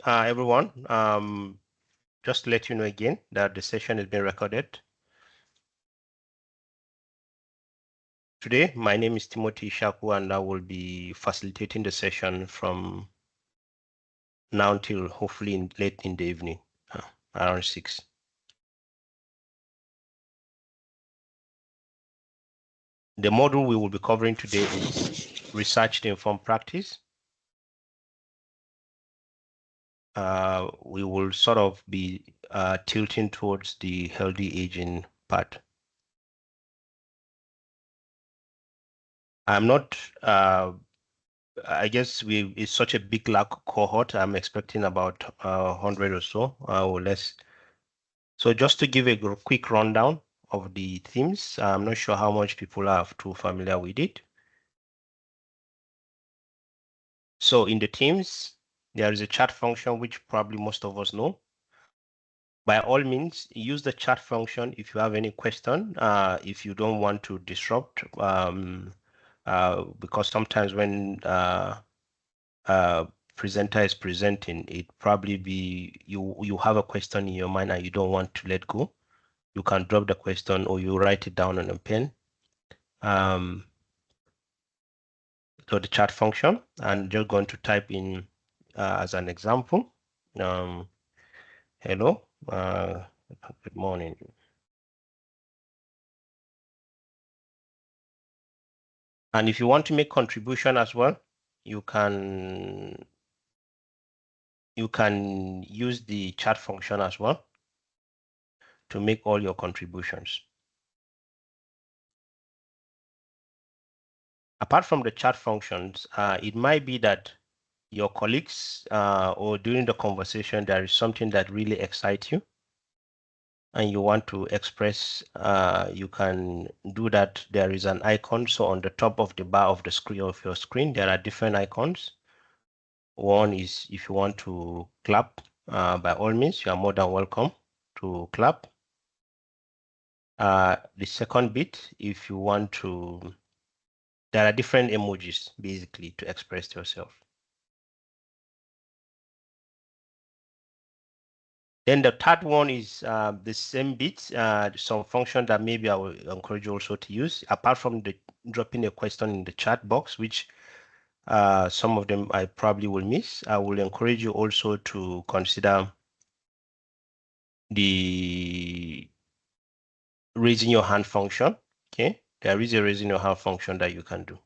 everyone. Just to let you know again that the session is being recorded. Today, my name is Timothy Shaku, and I will be facilitating the session from now till hopefully late in the evening, around 6. The module we will be covering today is research-informed practice. We will sort of be tilting towards the healthy aging part. I'm not, I guess it's such a big cohort. I'm expecting about 100 or so or less. So just to give a quick rundown of the themes, I'm not sure how much people are too familiar with it. So in the themes, there is a chat function, which probably most of us know. By all means, use the chat function if you have any question, if you don't want to disrupt, because sometimes when presenter is presenting, it probably be you have a question in your mind and you don't want to let go. You can drop the question or you write it down on a pen. So the chat function, and just going to type in as an example, hello, good morning. And if you want to make contribution as well, you can use the chat function as well to make all your contributions. Apart from the chat functions, it might be that your colleagues or during the conversation, there is something that really excites you and you want to express, you can do that. There is an icon. So on the top of the bar of the screen of your screen, there are different icons. One is if you want to clap, by all means, you are more than welcome to clap. The second bit, if you want to, there are different emojis basically to express yourself. Then the third one is the same bit, some function that maybe I will encourage you also to use, apart from the dropping a question in the chat box, which some of them I probably will miss. I will encourage you also to consider the raising your hand function. Okay, there is a raising your hand function that you can do.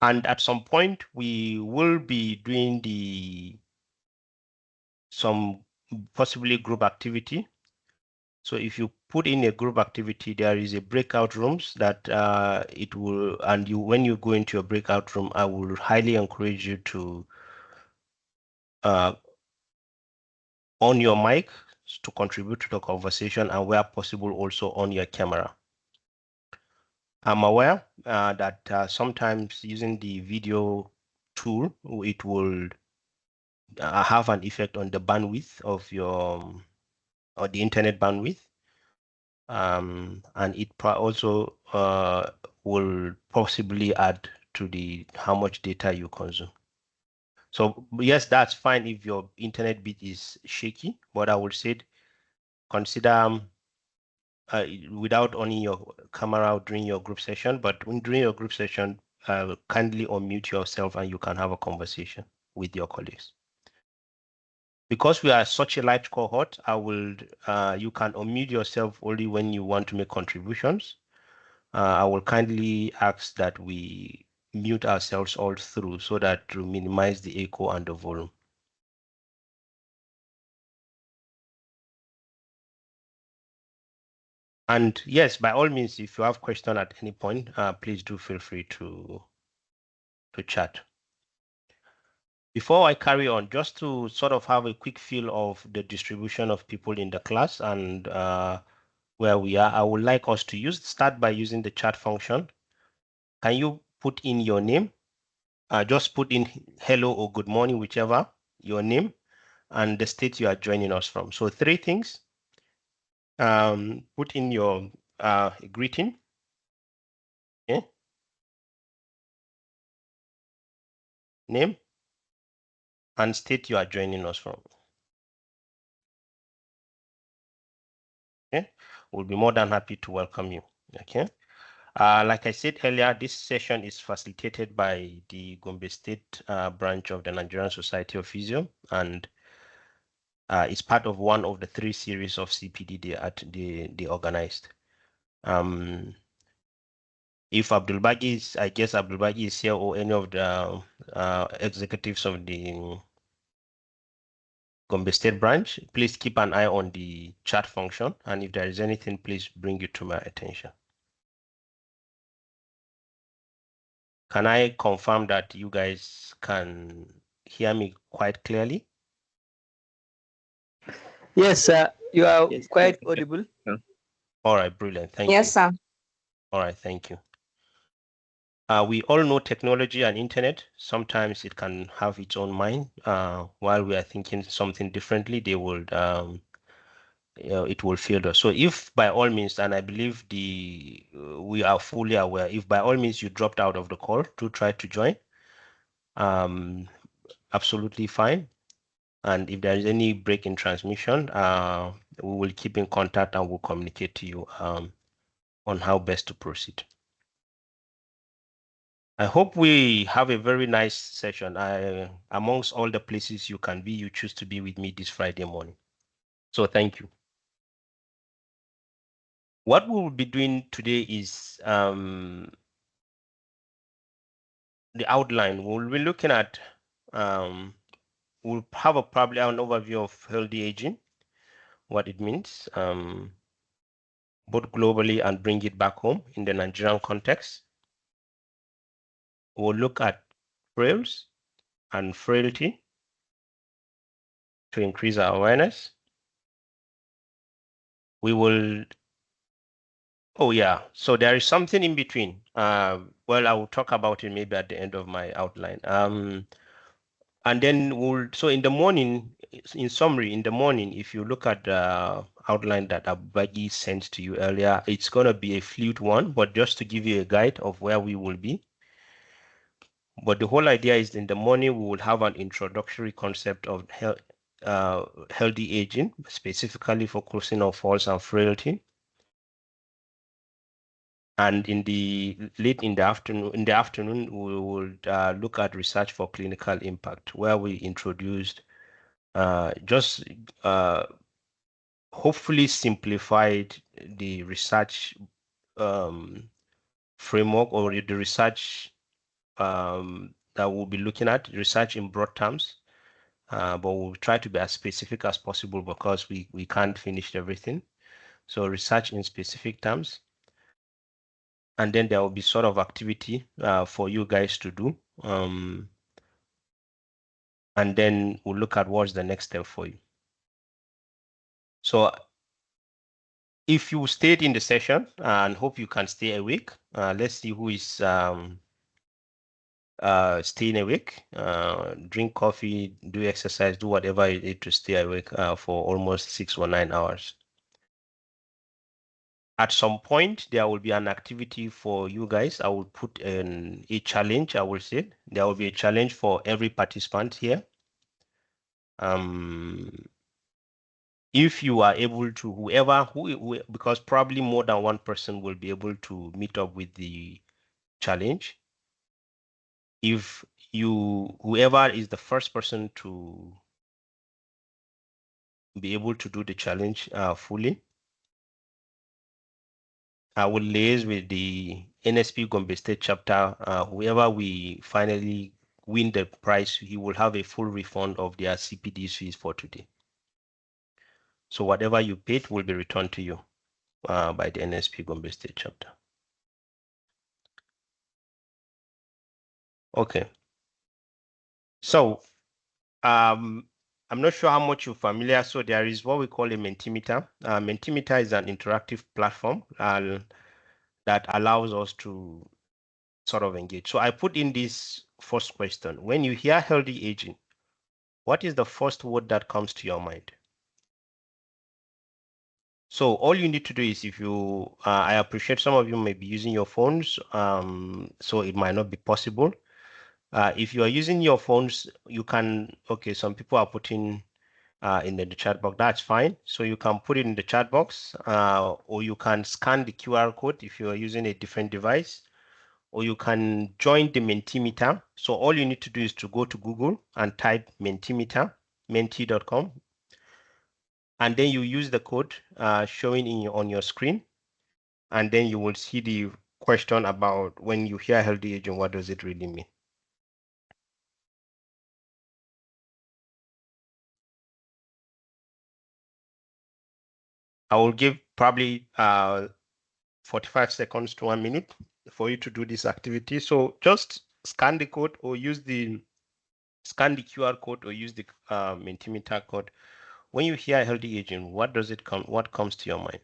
And at some point, we will be doing some possibly group activity. So if you put in a group activity, there is a breakout rooms that it will, and when you go into your breakout room, I will highly encourage you to on your mic to contribute to the conversation, and where possible also on your camera. I'm aware that sometimes using the video tool, it will have an effect on the bandwidth of your or the internet bandwidth, and it also will possibly add to the how much data you consume. So yes, that's fine if your internet bit is shaky, but I would say consider without on your camera during your group session, but during your group session, kindly unmute yourself and you can have a conversation with your colleagues. Because we are such a large cohort, you can unmute yourself only when you want to make contributions. I will kindly ask that we mute ourselves all through so that to minimize the echo and the volume. And yes, by all means, if you have questions at any point, please do feel free to chat. Before I carry on, just to sort of have a quick feel of the distribution of people in the class and where we are, I would like us to start by using the chat function. Can you put in your name? Just put in hello or good morning, whichever, your name and the state you are joining us from. So 3 things. Put in your greeting. Okay. name, and state you are joining us from. Okay, we'll be more than happy to welcome you. Okay. Like I said earlier, this session is facilitated by the Gombe State Branch of the Nigerian Society of Physio, and it's part of one of the 3 series of CPD they organized. If Abdul Bagi is, I guess Abdul Bagi is here, or any of the executives of the Gombe State Branch, please keep an eye on the chat function, and if there is anything, please bring it to my attention. Can I confirm that you guys can hear me quite clearly? Yes, sir. You are quite audible. All right, brilliant. Thank you. Yes, sir. All right, thank you. We all know technology and internet, sometimes it can have its own mind. While we are thinking something differently, they will it will fail us. So if by all means, and I believe we are fully aware, if by all means you dropped out of the call to try to join, absolutely fine. And if there is any break in transmission, we will keep in contact and we'll communicate to you on how best to proceed. I hope we have a very nice session. Amongst all the places you can be, you choose to be with me this Friday morning. So thank you. What we will be doing today is the outline. We'll be looking at, we'll have probably an overview of healthy aging, what it means, both globally and bring it back home in the Nigerian context. We'll look at frails and frailty to increase our awareness. We will, oh yeah, so there is something in between. Well, I will talk about it maybe at the end of my outline. And then so in the morning, in summary, in the morning, if you look at the outline that Abagi sent to you earlier, it's going to be a fluid one, but just to give you a guide of where we will be. But the whole idea is in the morning, we will have an introductory concept of healthy aging, specifically focusing on falls and frailty. And in the afternoon, we will look at research for clinical impact, where we introduced hopefully simplified the research framework, or the research that we'll be looking at, research in broad terms, but we'll try to be as specific as possible because we can't finish everything. So research in specific terms. And then there will be sort of activity for you guys to do. And then we'll look at what's the next step for you. So if you stayed in the session and hope you can stay awake, let's see who is staying awake. Drink coffee, do exercise, do whatever you need to stay awake for almost 6 or 9 hours. At some point, there will be an activity for you guys. I will put in a challenge, I will say. There will be a challenge for every participant here. If you are able to, whoever, because probably more than one person will be able to meet up with the challenge. If whoever is the first person to be able to do the challenge fully, I will liaise with the NSP Gombe State chapter. Whoever we finally win the prize, he will have a full refund of their CPD fees for today. So whatever you paid will be returned to you by the NSP Gombe State chapter. Okay. So I'm not sure how much you're familiar. So there is what we call a Mentimeter. Mentimeter is an interactive platform that allows us to sort of engage. So I put in this first question. When you hear healthy aging, what is the first word that comes to your mind? So all you need to do is, if you, I appreciate some of you may be using your phones, so it might not be possible. If you are using your phones, you can, okay, some people are putting in the chat box, that's fine. So you can put it in the chat box, or you can scan the QR code if you are using a different device, or you can join the Mentimeter. So all you need to do is to go to Google and type Mentimeter, menti.com, and then you use the code showing on your screen, and then you will see the question about when you hear healthy aging, what does it really mean? I will give probably 45 seconds to 1 minute for you to do this activity. So just scan the code or scan the QR code or use the Mentimeter code. When you hear healthy aging, what comes to your mind?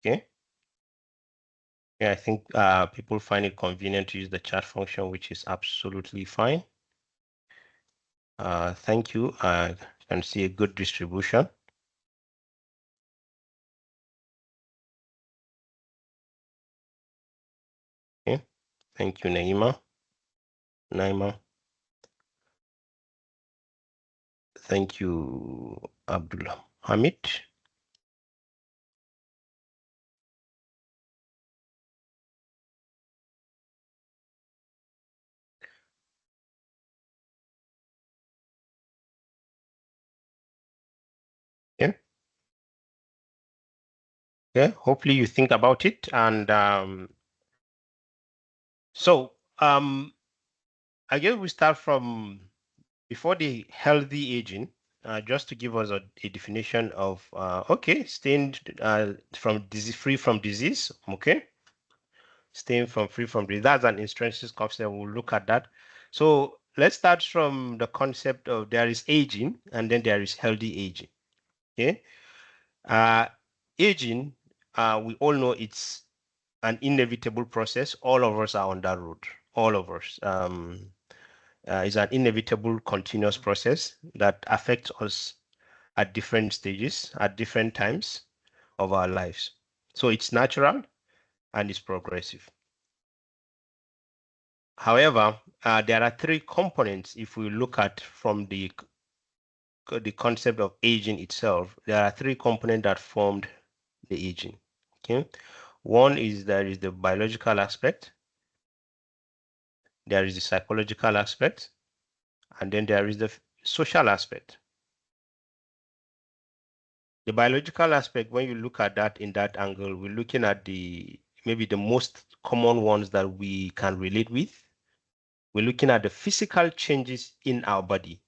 Okay. Yeah, I think people find it convenient to use the chat function, which is absolutely fine. Thank you. I can see a good distribution. Okay. Thank you, Naima. Thank you, Abdullah Hamid. Yeah. Yeah. Hopefully you think about it. And I guess we start from before the healthy aging, just to give us a definition of staying from disease, free from disease. Okay. Staying from free from disease. That's an intrinsic concept. We'll look at that. So let's start from the concept of there is aging and then there is healthy aging. Okay. Aging, we all know it's an inevitable process. All of us are on that road. All of us. It's an inevitable continuous process that affects us at different stages, at different times of our lives. So it's natural and it's progressive. However, there are three components if we look at from the concept of aging itself. There are three components that formed the aging. Okay. One is there is the biological aspect, there is the psychological aspect, and then there is the social aspect. The biological aspect, when you look at that in that angle, we're looking at maybe the most common ones that we can relate with. We're looking at the physical changes in our body.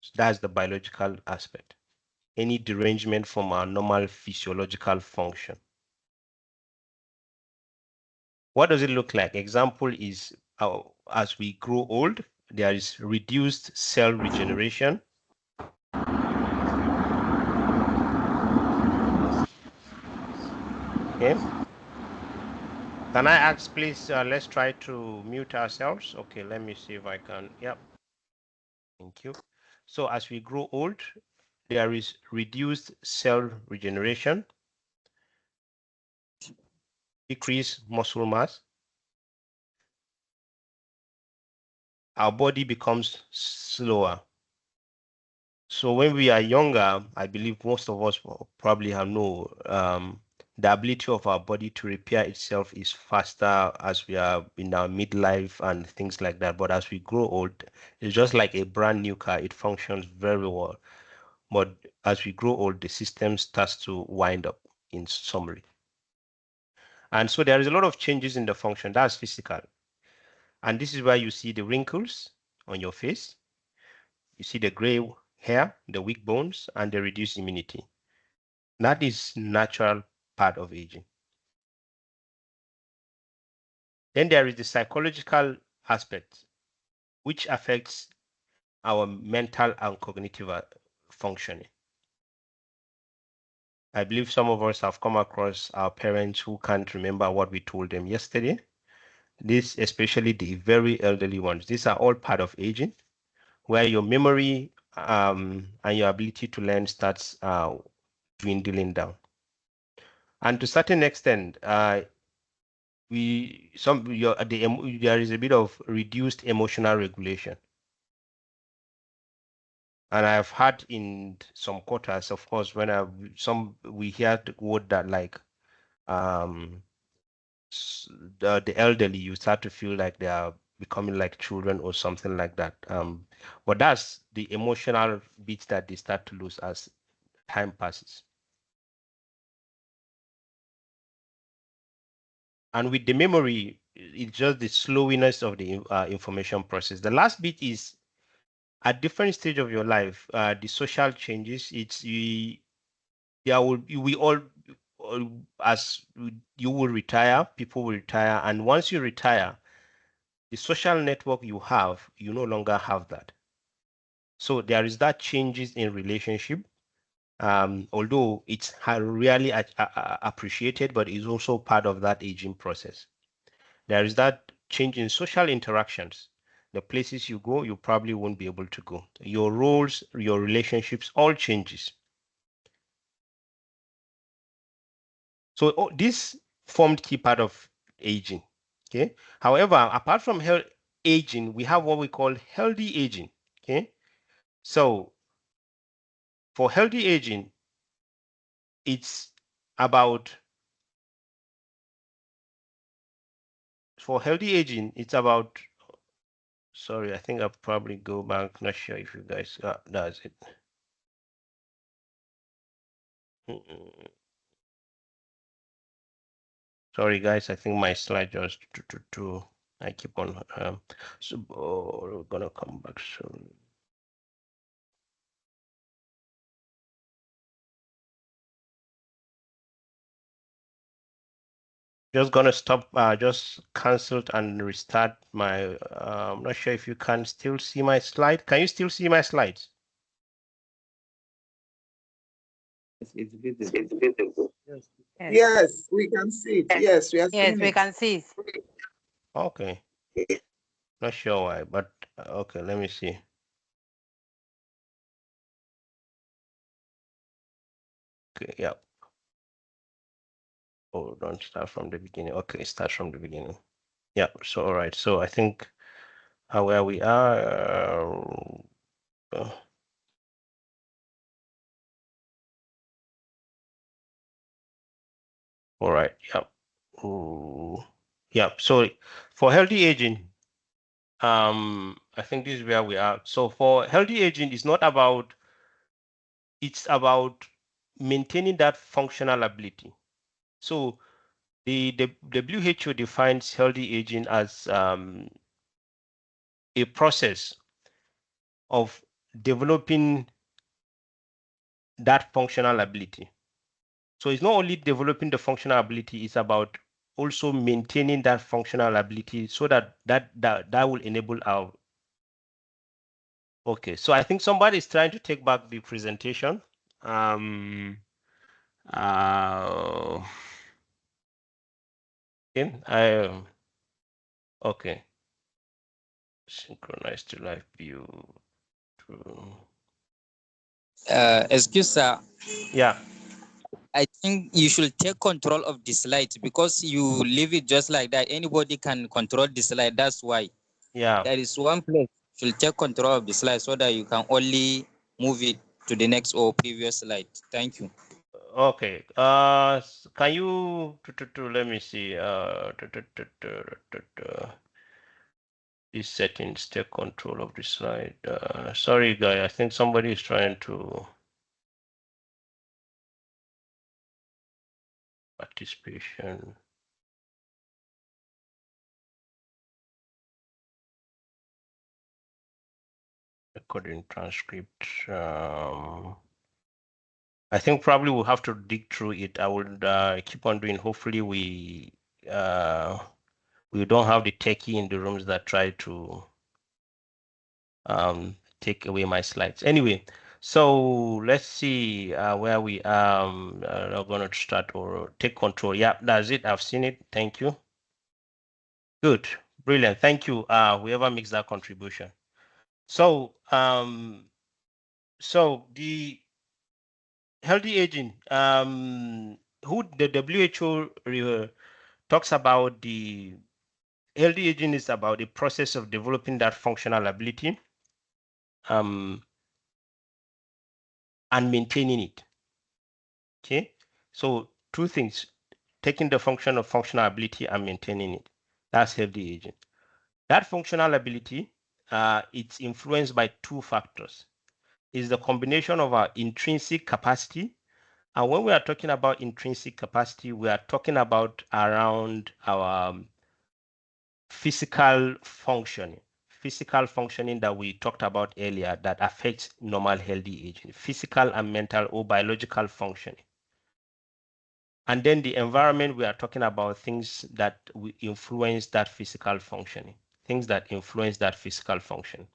So that's the biological aspect. Any derangement from our normal physiological function. What does it look like? Example is as we grow old, there is reduced cell regeneration. Okay. Can I ask, please, let's try to mute ourselves. Okay, let me see if I can. Yep. Thank you. So as we grow old, there is reduced cell regeneration, decreased muscle mass. Our body becomes slower. So when we are younger, I believe most of us probably have the ability of our body to repair itself is faster as we are in our midlife and things like that. But as we grow old, it's just like a brand new car. It functions very well. But as we grow old, the system starts to wind up, in summary. And so there is a lot of changes in the function. That's physical. And this is where you see the wrinkles on your face. You see the gray hair, the weak bones, and the reduced immunity. That is natural part of aging. Then there is the psychological aspect, which affects our mental and cognitive functioning. I believe some of us have come across our parents who can't remember what we told them yesterday. This, especially the very elderly ones, these are all part of aging, where your memory and your ability to learn starts dwindling down. And to a certain extent, there is a bit of reduced emotional regulation. And I've had in some quarters, of course, when we hear the word that like the elderly, you start to feel like they are becoming like children or something like that. But that's the emotional bit that they start to lose as time passes. And with the memory, it's just the slowiness of the information process. The last bit is at different stage of your life, the social changes. As you will retire, people will retire, and once you retire, the social network you have, you no longer have that. So there is that changes in relationship, although it's rarely appreciated, but it's also part of that aging process. There is that change in social interactions. The places you go, you probably won't be able to go. Your roles, your relationships, all changes. So this formed key part of aging. Okay. However, apart from aging, we have what we call healthy aging. Okay. So for healthy aging, it's about sorry, I think I'll probably go back. Not sure if you guys does it. Sorry guys, I think my slide just I keep on so we're gonna come back soon. Just gonna stop, just cancel and restart my, I'm not sure if you can still see my slide. Can you still see my slides? It's visible. Yes, we can see it. Yes, we are seeing it. Yes, we can see it. Okay. Not sure why, but okay, let me see. Okay, yeah. Oh, don't start from the beginning. Okay, start from the beginning. Yeah, so all right. So I think where we are. All right. Yeah. Ooh. Yeah. So for healthy aging, I think this is where we are. So for healthy aging, it's about maintaining that functional ability. So the WHO defines healthy aging as a process of developing that functional ability. So it's not only developing the functional ability, it's about also maintaining that functional ability so that will enable our. Okay, so I think somebody is trying to take back the presentation. Okay, okay. Synchronize to live view. Excuse sir. Yeah. I think you should take control of the slide because you leave it just like that. Anybody can control the slide. That's why. Yeah. There is one place you should take control of the slide so that you can only move it to the next or previous slide. Thank you. Okay. Can you let me see. These settings take control of the slide. Sorry, guy. I think somebody is trying to participation. Recording transcript. I think probably we'll have to dig through it. I would keep on doing. Hopefully we don't have the techie in the rooms that try to take away my slides. Anyway, So let's see where we are going to start or take control. Yeah, that's it. I've seen it. Thank you. Good. Brilliant. Thank you. Whoever makes that contribution. So, so the healthy aging, who the WHO talks about the healthy aging is about the process of developing that functional ability and maintaining it. Okay, so two things: taking the function of functional ability and maintaining it. That's healthy aging. That functional ability, it's influenced by two factors. Is the combination of our intrinsic capacity. And when we are talking about intrinsic capacity, we are talking about around our physical functioning that we talked about earlier that affects normal healthy aging, physical and mental or biological functioning. And then the environment, we are talking about things that will influence that physical functioning, things that influence that physical function.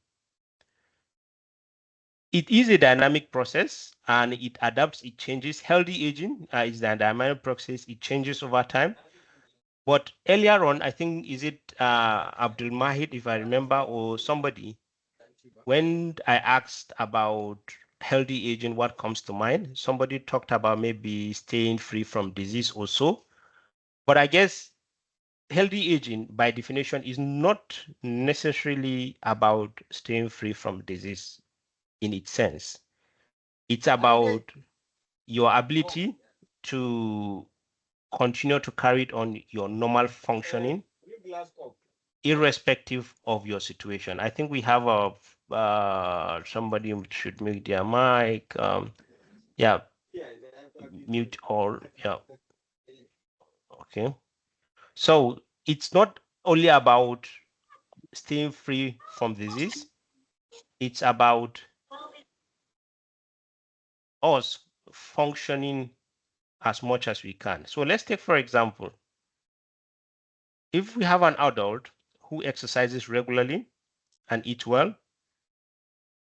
It is a dynamic process and it adapts, it changes. Healthy aging is a dynamic process, it changes over time. But earlier on, I think, is it Abdul Mahid, if I remember, or somebody, when I asked about healthy aging, what comes to mind? Somebody talked about maybe staying free from disease or so. But I guess healthy aging, by definition, is not necessarily about staying free from disease in its sense. It's about your ability to continue to carry on your normal functioning irrespective of your situation. I think we have a somebody should mute their mic. Yeah, mute all. Yeah. Okay. So it's not only about staying free from disease. It's about us functioning as much as we can. So let's take, for example, if we have an adult who exercises regularly and eats well,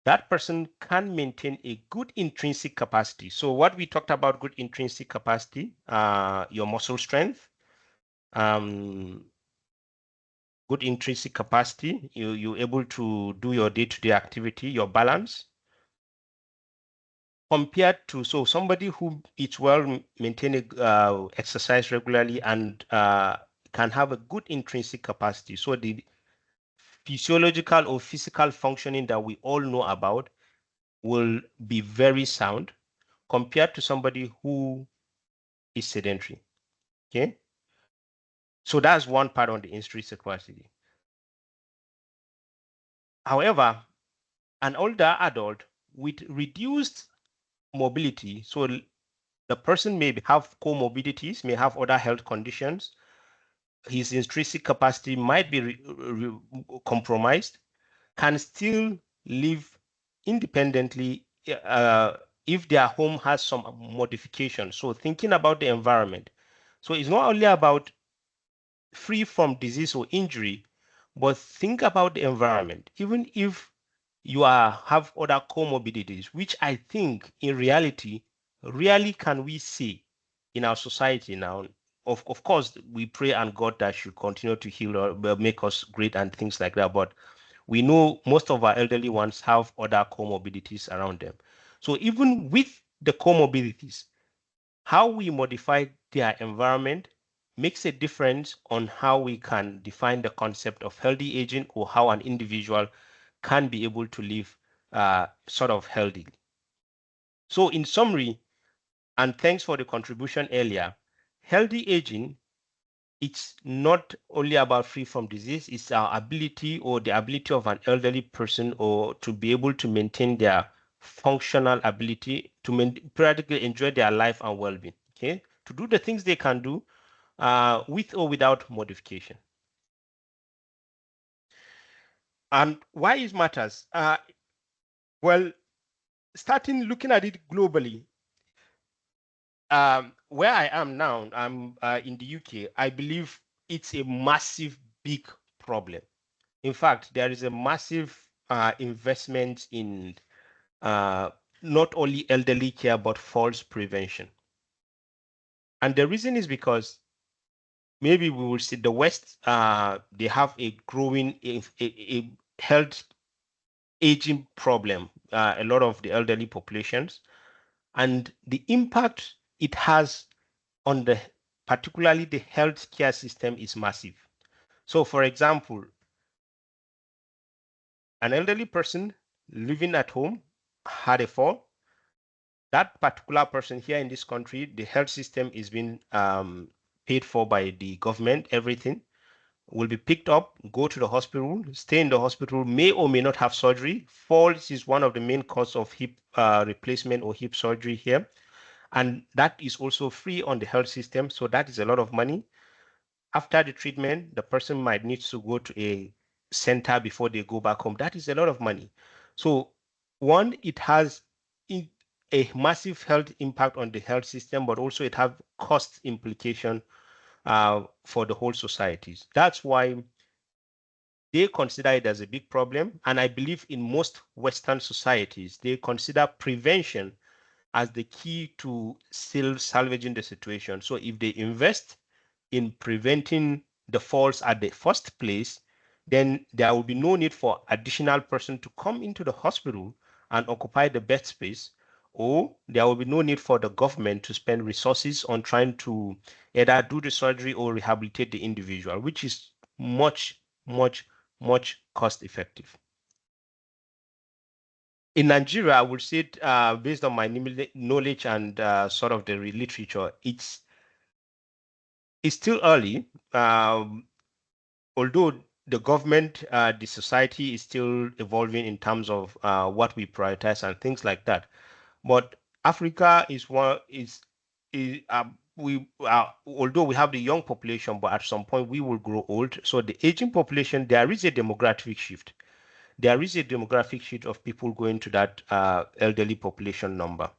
that person can maintain a good intrinsic capacity. So what we talked about, good intrinsic capacity, your muscle strength, good intrinsic capacity, you're able to do your day-to-day activity, your balance, compared to, so somebody who eats well, maintain exercise regularly, and can have a good intrinsic capacity. So the physiological or physical functioning that we all know about will be very sound compared to somebody who is sedentary. Okay. So that's one part on the intrinsic capacity. However, an older adult with reduced mobility, so the person may have comorbidities, may have other health conditions, his intrinsic capacity might be compromised, can still live independently if their home has some modification. So thinking about the environment. So it's not only about free from disease or injury, but think about the environment. Even if you have other comorbidities, which I think in reality, rarely can we see in our society now. Of course, we pray and God that should continue to heal or make us great and things like that. But we know most of our elderly ones have other comorbidities around them. So even with the comorbidities, how we modify their environment makes a difference on how we can define the concept of healthy aging or how an individual can be able to live sort of healthy. So in summary, and thanks for the contribution earlier, healthy aging, it's not only about free from disease, it's our ability or the ability of an elderly person or to be able to maintain their functional ability to practically enjoy their life and well-being, okay? To do the things they can do with or without modification. And why it matters? Well, starting looking at it globally, where I am now, I'm in the UK, I believe it's a massive, big problem. In fact, there is a massive investment in not only elderly care, but falls prevention. And the reason is because maybe we will see the West, they have a growing a health aging problem, a lot of the elderly populations, and the impact it has on the particularly the healthcare system is massive. So, for example, an elderly person living at home had a fall. That particular person here in this country, the health system is being paid for by the government, everything will be picked up, go to the hospital, stay in the hospital, may or may not have surgery. Falls is one of the main causes of hip replacement or hip surgery here. And that is also free on the health system. So that is a lot of money. After the treatment, the person might need to go to a center before they go back home. That is a lot of money. So one, it has a massive health impact on the health system, but also it has cost implication for the whole societies. That's why they consider it as a big problem. And I believe in most Western societies, they consider prevention as the key to still salvaging the situation. So if they invest in preventing the falls at the first place, then there will be no need for additional person to come into the hospital and occupy the bed space, or there will be no need for the government to spend resources on trying to either do the surgery or rehabilitate the individual, which is much, much, much cost effective. In Nigeria, I would say, based on my knowledge and sort of the literature, it's still early. Although the government, the society is still evolving in terms of what we prioritize and things like that. But Africa is one we although we have the young population, but at some point we will grow old. So the aging population, there is a demographic shift. There is a demographic shift of people going to that elderly population number.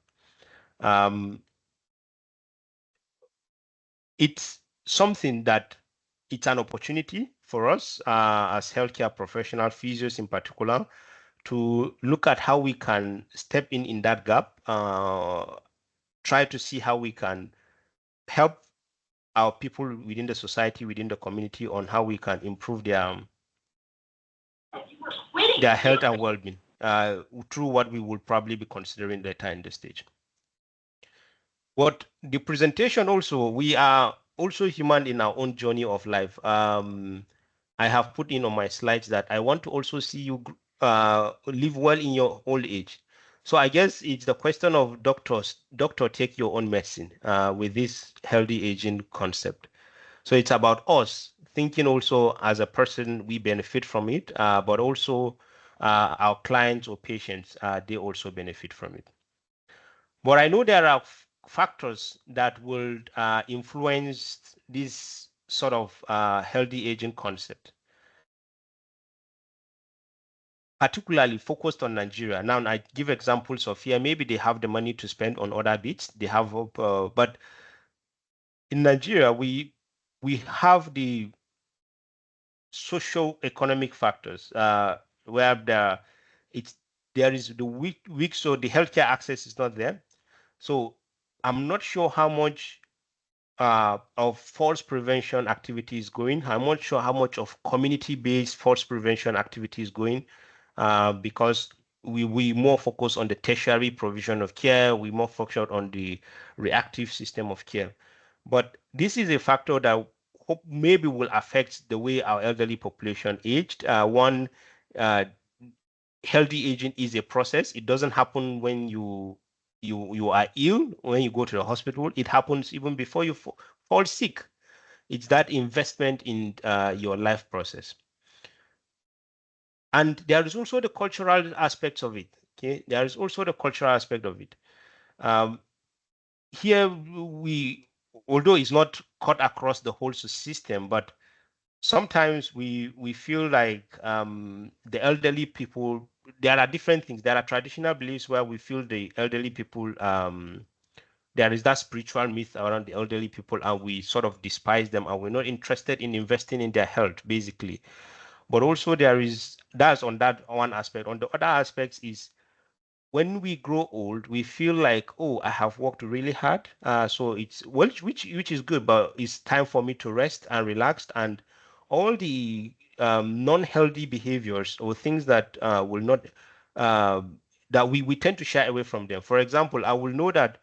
It's something that it's an opportunity for us as healthcare professional physios in particular to look at how we can step in that gap, try to see how we can help our people within the society, within the community on how we can improve their health and well-being through what we will probably be considering later in the stage. But the presentation also, we are also human in our own journey of life. I have put in on my slides that I want to also see you live well in your old age. So I guess it's the question of doctor, take your own medicine with this healthy aging concept. So it's about us thinking also as a person, we benefit from it, but also our clients or patients, they also benefit from it. But I know there are factors that will influence this sort of healthy aging concept, particularly focused on Nigeria. Now, I give examples of here. Maybe they have the money to spend on other bits. They have, but in Nigeria, we have the socio-economic factors where there is the weak, so the healthcare access is not there. So I'm not sure how much of falls prevention activity is going. I'm not sure how much of community-based falls prevention activity is going because we more focus on the tertiary provision of care. We more focus on the reactive system of care. But this is a factor that hope maybe will affect the way our elderly population aged. One, healthy aging is a process. It doesn't happen when you are ill, when you go to the hospital. It happens even before you fall sick. It's that investment in your life process. And there is also the cultural aspects of it. Okay, there is also the cultural aspect of it. Here although it's not cut across the whole system, but sometimes we feel like the elderly people, there are different things. There are traditional beliefs where we feel the elderly people, there is that spiritual myth around the elderly people, and we sort of despise them, and we're not interested in investing in their health, basically. But also that's on that one aspect. On the other aspects is when we grow old, we feel like, oh, I have worked really hard. So it's well, which is good, but it's time for me to rest and relax. And all the non-healthy behaviors or things that will not that we tend to shy away from them. For example, I will know that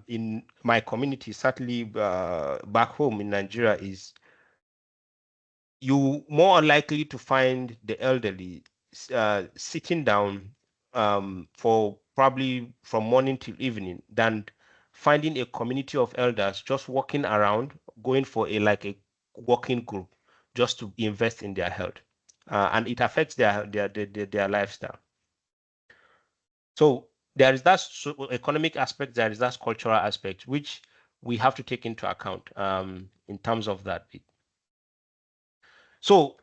in my community, certainly back home in Nigeria, is you more unlikely to find the elderly sitting down for probably from morning till evening than finding a community of elders just walking around, going for a walking group just to invest in their health, and it affects their lifestyle. So there is that economic aspect, there is that cultural aspect, which we have to take into account in terms of that. So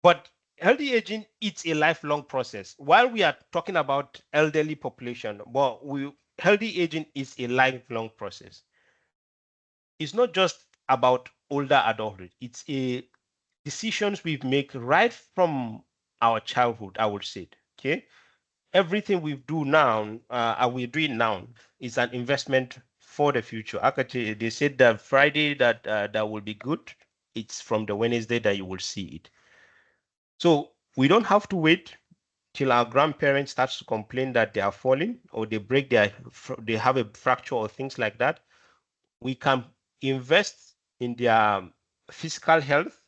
but healthy aging, it's a lifelong process. While we are talking about elderly population, but healthy aging is a lifelong process. It's not just about older adulthood. It's a decisions we make right from our childhood, I would say. Okay. Everything we do now, we're doing now, is an investment for the future. Actually, they said that Friday that will be good. It's from the Wednesday that you will see it. So we don't have to wait till our grandparents start to complain that they are falling or they have a fracture or things like that. We can invest in their physical health.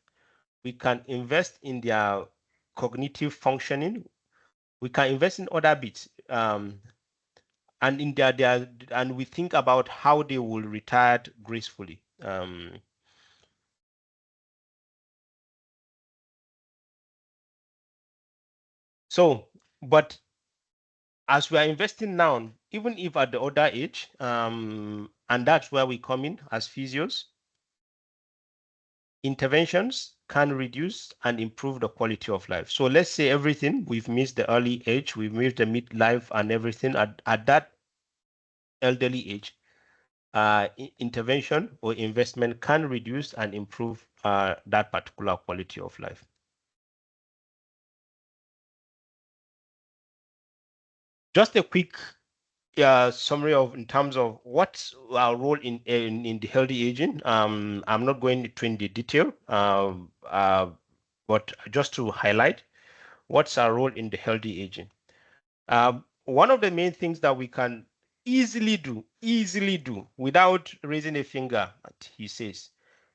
We can invest in their cognitive functioning. We can invest in other bits. And in and we think about how they will retire gracefully. But as we are investing now, even if at the older age, and that's where we come in as physios, interventions can reduce and improve the quality of life. So let's say everything, we've missed the early age, we've missed the midlife and everything at that elderly age. Intervention or investment can reduce and improve that particular quality of life. Just a quick summary of in terms of what's our role in the healthy aging. I'm not going into the detail, but just to highlight what's our role in the healthy aging. One of the main things that we can easily do without raising a finger, he says,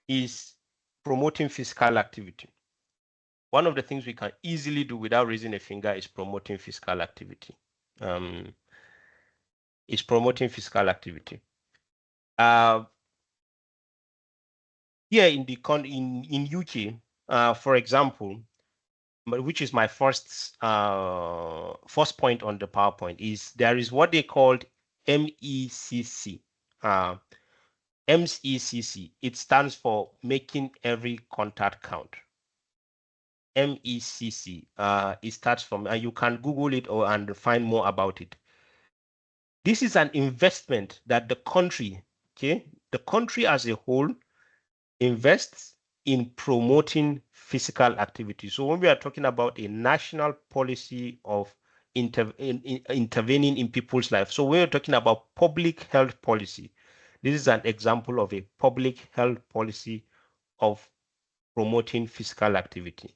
is promoting physical activity. One of the things we can easily do without raising a finger is promoting physical activity. Here in the in UK, for example, which is my first point on the PowerPoint, is there is what they called MECC. MECC. It stands for making every contact count. MECC. It starts from, and you can Google it and find more about it. This is an investment that the country as a whole invests in promoting physical activity. So when we are talking about a national policy of intervening in people's lives, so we're talking about public health policy. This is an example of a public health policy of promoting physical activity.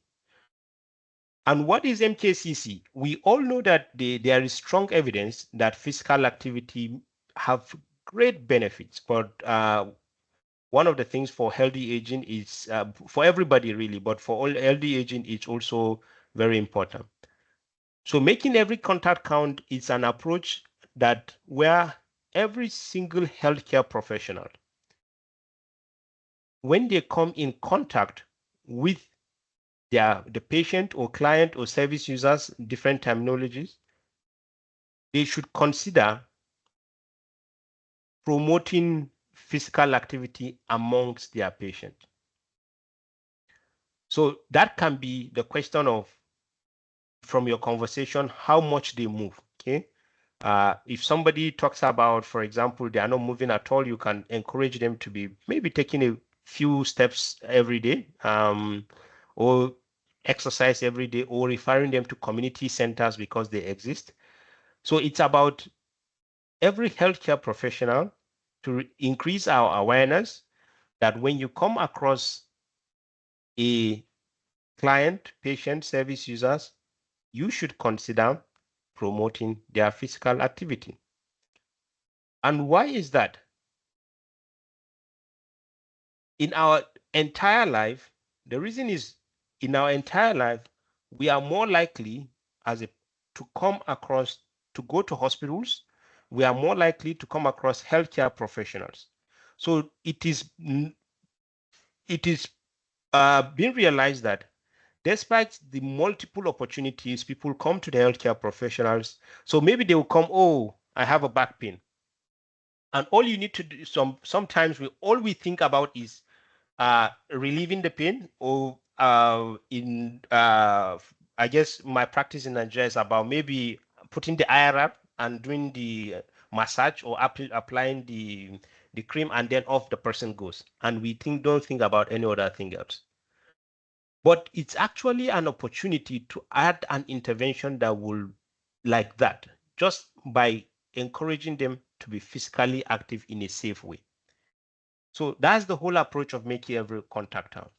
And what is MKCC? We all know that there is strong evidence that physical activity have great benefits, but one of the things for healthy aging is for everybody really, but for all healthy aging, it's also very important. So making every contact count is an approach that where every single healthcare professional, when they come in contact with the patient or client or service users, different terminologies, they should consider promoting physical activity amongst their patients. So that can be the question of, from your conversation, how much they move. Okay. If somebody talks about, for example, they are not moving at all, you can encourage them to be maybe taking a few steps every day, or exercise every day, or referring them to community centers because they exist. So it's about every healthcare professional to increase our awareness that when you come across a client, patient, service users, you should consider promoting their physical activity. And why is that? In our entire life, the reason is in our entire life, we are more likely to come across, to go to hospitals, we are more likely to come across healthcare professionals. So it is being realized that despite the multiple opportunities, people come to the healthcare professionals. So maybe they will come, oh, I have a back pain. And all you need to do, sometimes all we think about is relieving the pain, or I guess my practice in Nigeria is about maybe putting the IRR and doing the massage or applying the cream, and then off the person goes. And we don't think about any other thing else. But it's actually an opportunity to add an intervention that will, like that, just by encouraging them to be physically active in a safe way. So that's the whole approach of making every contact count.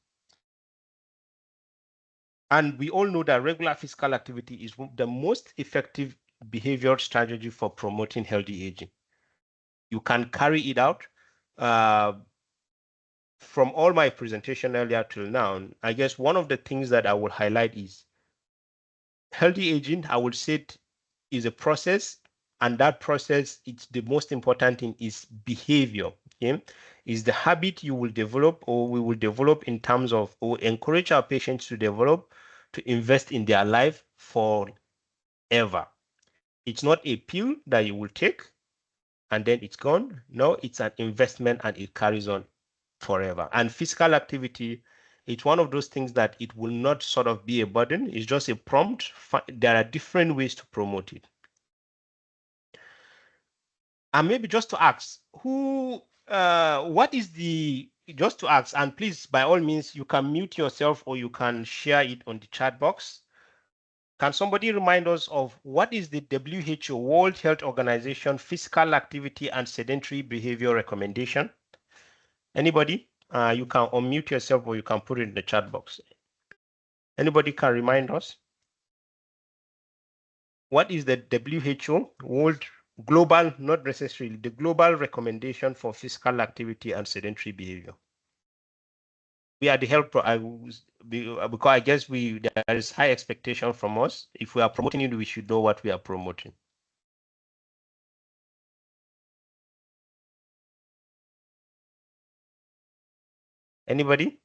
And we all know that regular physical activity is the most effective behavioral strategy for promoting healthy aging. You can carry it out. From all my presentation earlier till now, I guess one of the things that I will highlight is healthy aging. I would say it is a process, and that process, it's the most important thing is behavior. Okay? Is the habit you will develop, or we will develop in terms of, or encourage our patients to develop, to invest in their life forever. It's not a pill that you will take and then it's gone. No, it's an investment and it carries on forever. And physical activity, it's one of those things that it will not sort of be a burden. It's just a prompt. There are different ways to promote it. And maybe just to ask, just to ask, and please, by all means, you can mute yourself or you can share it on the chat box. Can somebody remind us of what is the WHO, World Health Organization, physical activity and sedentary behavior recommendation? Anybody? You can unmute yourself or you can put it in the chat box. Anybody can remind us? What is the WHO, World Global, not necessarily, the global recommendation for physical activity and sedentary behavior? We are the health, because I guess there is high expectation from us. If we are promoting it, we should know what we are promoting. Anybody?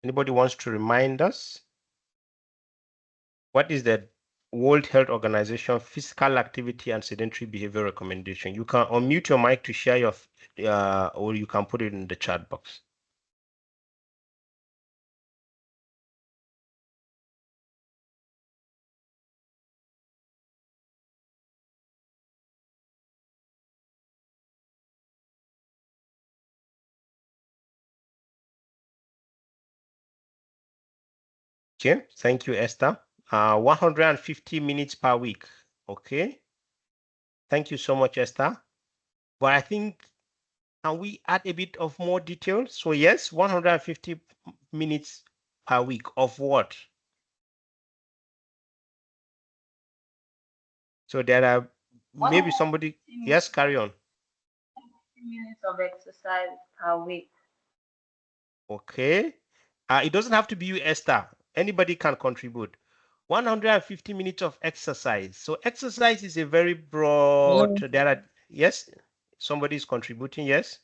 Anybody wants to remind us? What is the World Health Organization physical activity and sedentary behavior recommendation? You can unmute your mic to share your, or you can put it in the chat box. Okay, thank you, Esther. 150 minutes per week. Okay. Thank you so much, Esther. But I think, can we add a bit of more detail? So yes, 150 minutes per week of what? So there are maybe somebody, yes, carry on. Minutes of exercise per week. Okay. It doesn't have to be you, Esther. Anybody can contribute. 150 minutes of exercise. So exercise is a very broad. Hello. There are, yes, somebody is contributing. Yes.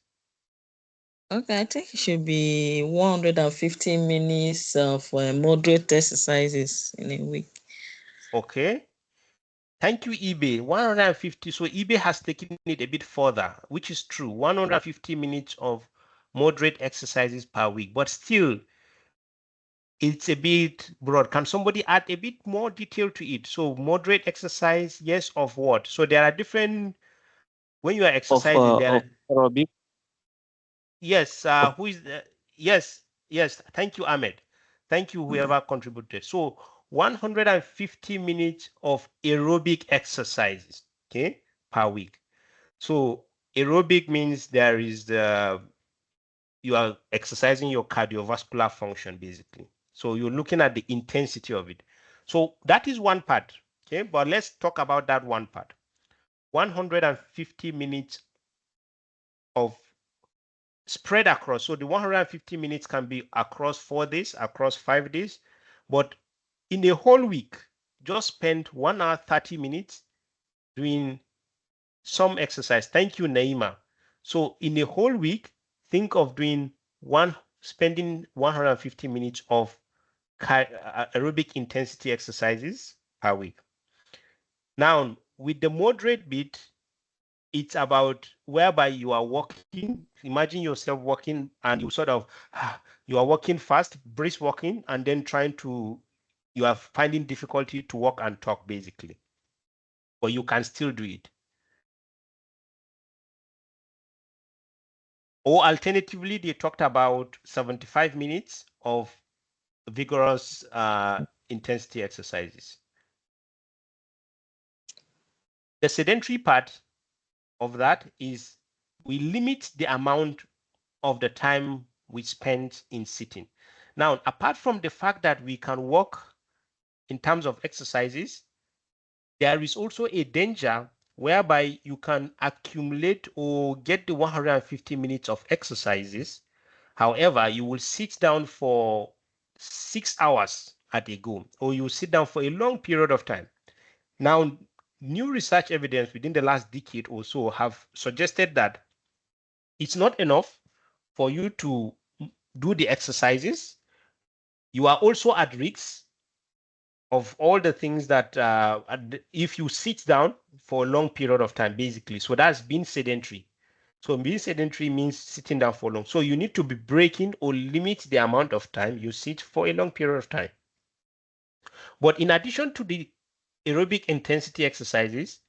Okay, I think it should be 150 minutes of moderate exercises in a week. Okay. Thank you, eBay. 150. So eBay has taken it a bit further, which is true. 150 minutes of moderate exercises per week, but still, it's a bit broad. Can somebody add a bit more detail to it? So moderate exercise, yes, of what? So there are different, when you are exercising, Of aerobic. yes, who is, yes, Yes, thank you, Ahmed. Thank you, whoever contributed. So 150 minutes of aerobic exercises, okay, per week. So aerobic means there is you are exercising your cardiovascular function, basically. So you're looking at the intensity of it. So that is one part, okay? But let's talk about that one part. 150 minutes of spread across. So the 150 minutes can be across 4 days, across 5 days. But in a whole week, just spend 1 hour, 30 minutes doing some exercise. Thank you, Naima. So in a whole week, think of spending 150 minutes of aerobic intensity exercises per week. Now, with the moderate bit, it's about whereby you are walking. Imagine yourself walking and you sort of, you are walking fast, brisk walking, and then you are finding difficulty to walk and talk, basically. But you can still do it. Or alternatively, they talked about 75 minutes of vigorous intensity exercises. The sedentary part of that is we limit the amount of the time we spend in sitting. Now, apart from the fact that we can walk in terms of exercises, there is also a danger whereby you can accumulate or get the 150 minutes of exercises. However, you will sit down for 6 hours at a go, or you sit down for a long period of time. Now, new research evidence within the last decade or so have suggested that it's not enough for you to do the exercises. You are also at risk of all the things that if you sit down for a long period of time, basically. So that's being sedentary. So being sedentary means sitting down for long. So you need to be breaking or limit the amount of time you sit for a long period of time. But in addition to the aerobic intensity exercises,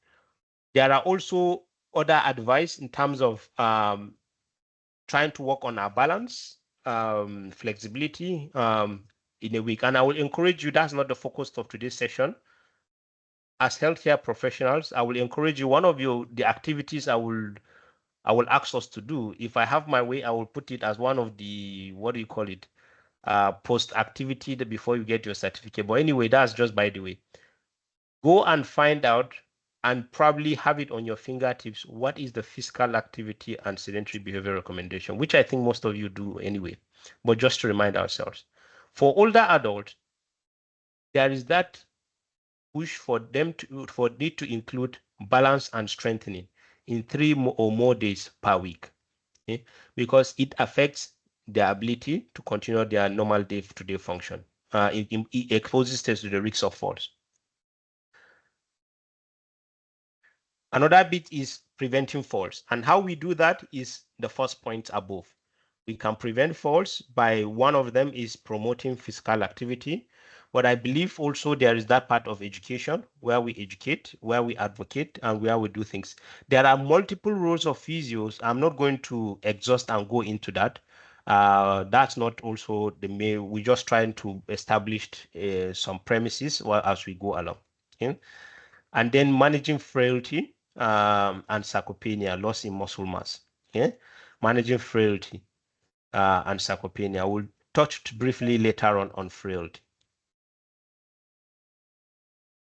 there are also other advice in terms of trying to work on our balance, flexibility in a week. And I will encourage you, that's not the focus of today's session. As healthcare professionals, I will encourage you, the activities I will ask us to do, if I have my way, I will put it as one of the, what do you call it, post activity before you get your certificate. But anyway, that's just by the way. Go and find out and probably have it on your fingertips. What is the physical activity and sedentary behavior recommendation, which I think most of you do anyway, but just to remind ourselves. For older adults, there is that push for it to include balance and strengthening in 3 or more days per week, okay? Because it affects their ability to continue their normal day-to-day function. It exposes them to the risk of falls. Another bit is preventing falls. And how we do that is the first point above. We can prevent falls by, one of them is promoting physical activity. But I believe also there is that part of education where we educate, where we advocate, and where we do things. There are multiple roles of physios. I'm not going to exhaust and go into that. That's not also the main. We're just trying to establish some premises as we go along. Okay? And then managing frailty and sarcopenia, loss in muscle mass. Okay? Managing frailty and sarcopenia. We'll touch briefly later on frailty.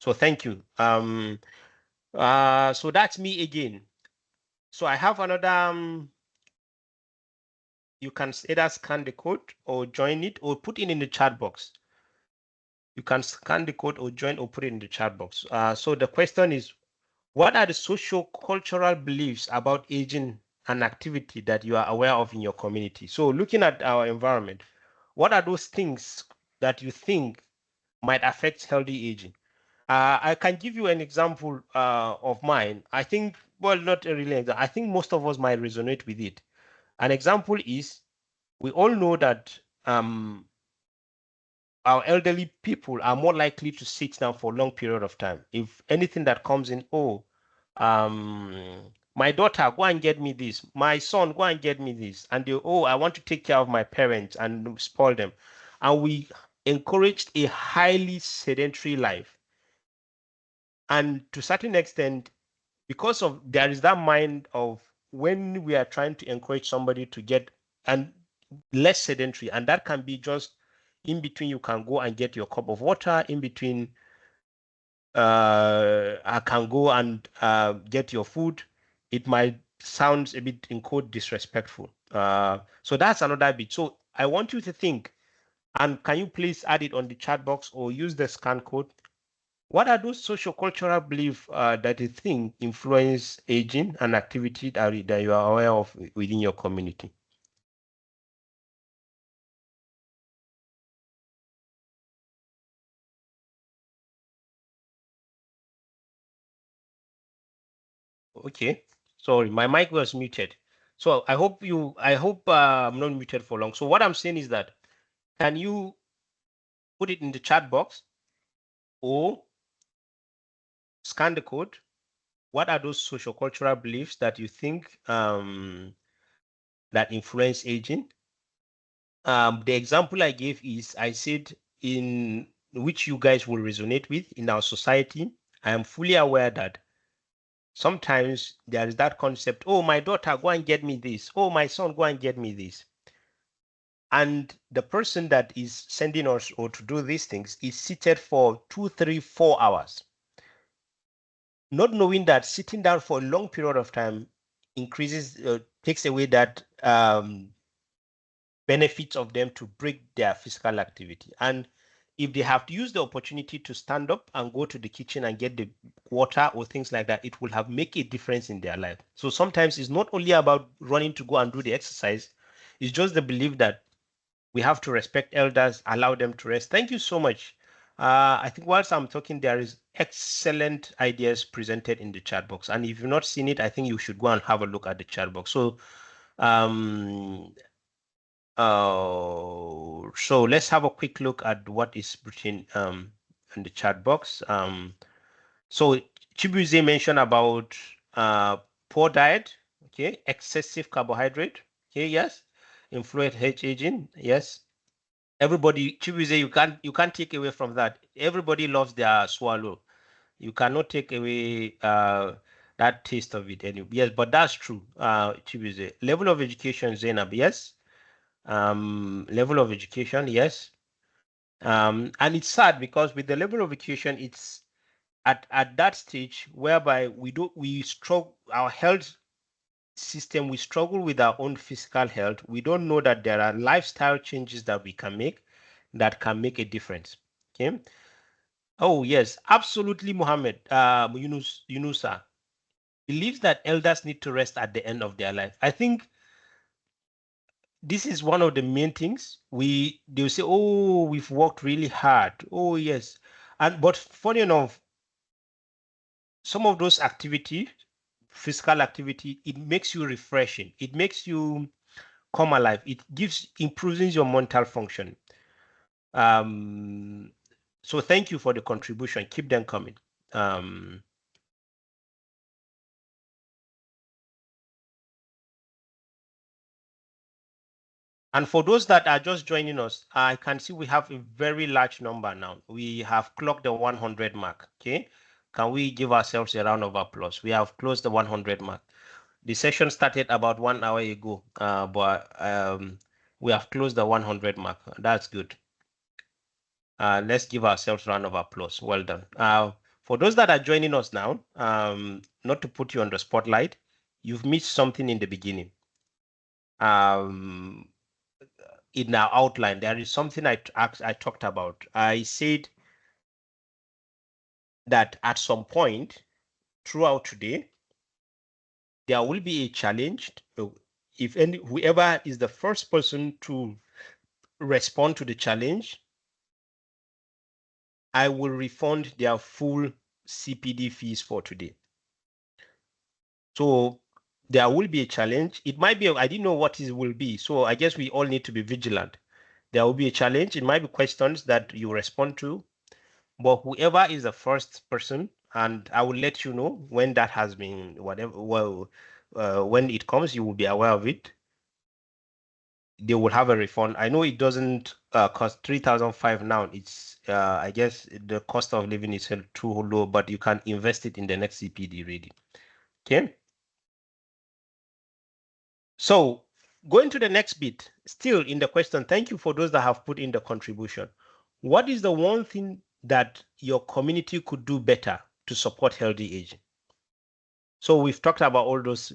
So thank you. So that's me again. So I have another, you can either scan the code or join it or put it in the chat box. You can scan the code or join or put it in the chat box. So the question is, what are the socio-cultural beliefs about aging and activity that you are aware of in your community? So looking at our environment, what are those things that you think might affect healthy aging? I can give you an example of mine. I think, well, not really. I think most of us might resonate with it. An example is, we all know that our elderly people are more likely to sit down for a long period of time. If anything that comes in, My daughter, go and get me this. My son, go and get me this. And they, oh, I want to take care of my parents and spoil them. And we encouraged a highly sedentary life. And to a certain extent, because of there is that mind of when we are trying to encourage somebody to get and less sedentary, and that can be just in between, you can go and get your cup of water, in between I can go and get your food. It might sound a bit in code disrespectful. So that's another bit. So I want you to think, and can you please add it on the chat box or use the scan code? What are those socio-cultural beliefs that you think influence aging and activity that you are aware of within your community? Okay, sorry, my mic was muted. So I hope I'm not muted for long. So what I'm saying is that, can you put it in the chat box or scan the code? What are those social cultural beliefs that you think that influence aging? The example I gave is, I said, in which you guys will resonate with in our society. I am fully aware that sometimes there is that concept, oh, my daughter, go and get me this. Oh, my son, go and get me this. And the person that is sending us or to do these things is seated for 2, 3, 4 hours, not knowing that sitting down for a long period of time increases, takes away that benefits of them to break their physical activity. And if they have to use the opportunity to stand up and go to the kitchen and get the water or things like that, it will have make a difference in their life. So sometimes it's not only about running to go and do the exercise, it's just the belief that we have to respect elders, allow them to rest. Thank you so much. I think whilst I'm talking, there is excellent ideas presented in the chat box. And if you've not seen it, I think you should go and have a look at the chat box. So, so let's have a quick look at what is written in the chat box. So Chibuze mentioned about poor diet, okay, excessive carbohydrate, okay, yes, influence aging, yes. Everybody, Chibuze, you can't take away from that. Everybody loves their swallow. You cannot take away that taste of it anyway. Yes, but that's true. Chibuze. Level of education, Zainab, yes. Level of education, yes. And it's sad because with the level of education, it's at that stage whereby we struggle, our health system, we struggle with our own physical health. We don't know that there are lifestyle changes that we can make that can make a difference. Okay. Oh yes, absolutely, Mohammed. Yunusa believes that elders need to rest at the end of their life. I think this is one of the main things. They'll say, oh, we've worked really hard. Oh yes. But funny enough, some of those activity, physical activity, it makes you refreshing. It makes you come alive. It improves your mental function. So thank you for the contribution. Keep them coming. And for those that are just joining us, I can see we have a very large number now. We have clocked the 100 mark. Okay. Can we give ourselves a round of applause? We have closed the 100 mark. The session started about 1 hour ago, but we have closed the 100 mark. That's good. Let's give ourselves a round of applause. Well done. For those that are joining us now, not to put you on the spotlight, you've missed something in the beginning. In our outline, there is something I talked about. I said that at some point throughout today, there will be a challenge. If whoever is the first person to respond to the challenge, I will refund their full CPD fees for today. So there will be a challenge. It might be, I didn't know what it will be. So I guess we all need to be vigilant. There will be a challenge. It might be questions that you respond to, but whoever is the first person and I will let you know when that has been whatever. Well, when it comes, you will be aware of it. They will have a refund. I know it doesn't cost 3,500 now. It's I guess the cost of living is too low, but you can invest it in the next CPD really. Okay. So going to the next bit, still in the question, thank you for those that have put in the contribution. What is the one thing that your community could do better to support healthy aging? So we've talked about all those